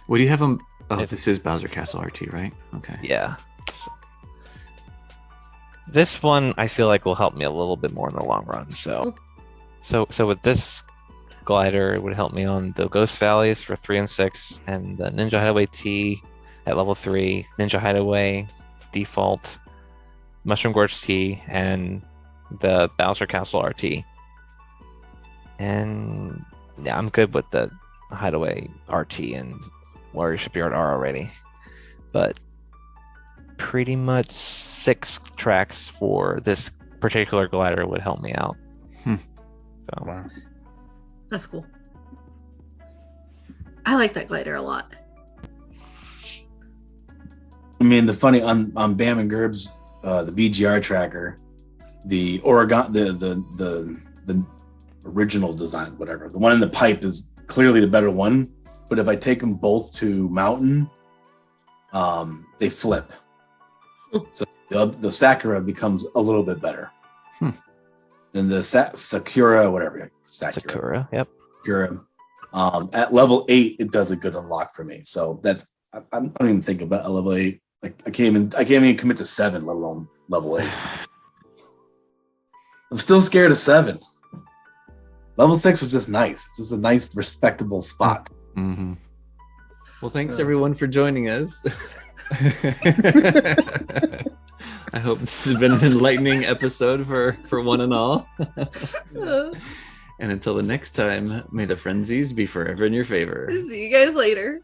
B: What do you have on? Oh,
C: It's-
B: this is Bowser Castle RT, right? Okay.
C: yeah. This one I feel like will help me a little bit more in the long run. So with this glider, it would help me on the Ghost Valleys for 3 and 6, and the Ninja Hideaway T at level 3, Ninja Hideaway default, Mushroom Gorge T, and the Bowser Castle RT. And yeah, I'm good with the Hideaway RT and Warrior Shipyard R already. But pretty much 6 tracks for this particular glider would help me out. So
E: Wow.
A: That's cool. I like that glider a lot.
D: I mean, the funny on Bam and Gerb's the BGR tracker, the Oregon, the original design, whatever. The one in the pipe is clearly the better one. But if I take them both to mountain, they flip. So the Sakura becomes a little bit better. Than the Sakura, whatever.
C: Sakura, yep.
D: Sakura. At level 8, it does a good unlock for me. So that's I don't even think about a level 8. Like I can't even commit to 7, let alone level 8. I'm still scared of 7. Level 6 was just nice. Just a nice, respectable spot.
B: Mm-hmm. Well, thanks everyone for joining us. I hope this has been an enlightening episode for one and all. And until the next time, may the frenzies be forever in your favor.
A: See you guys later.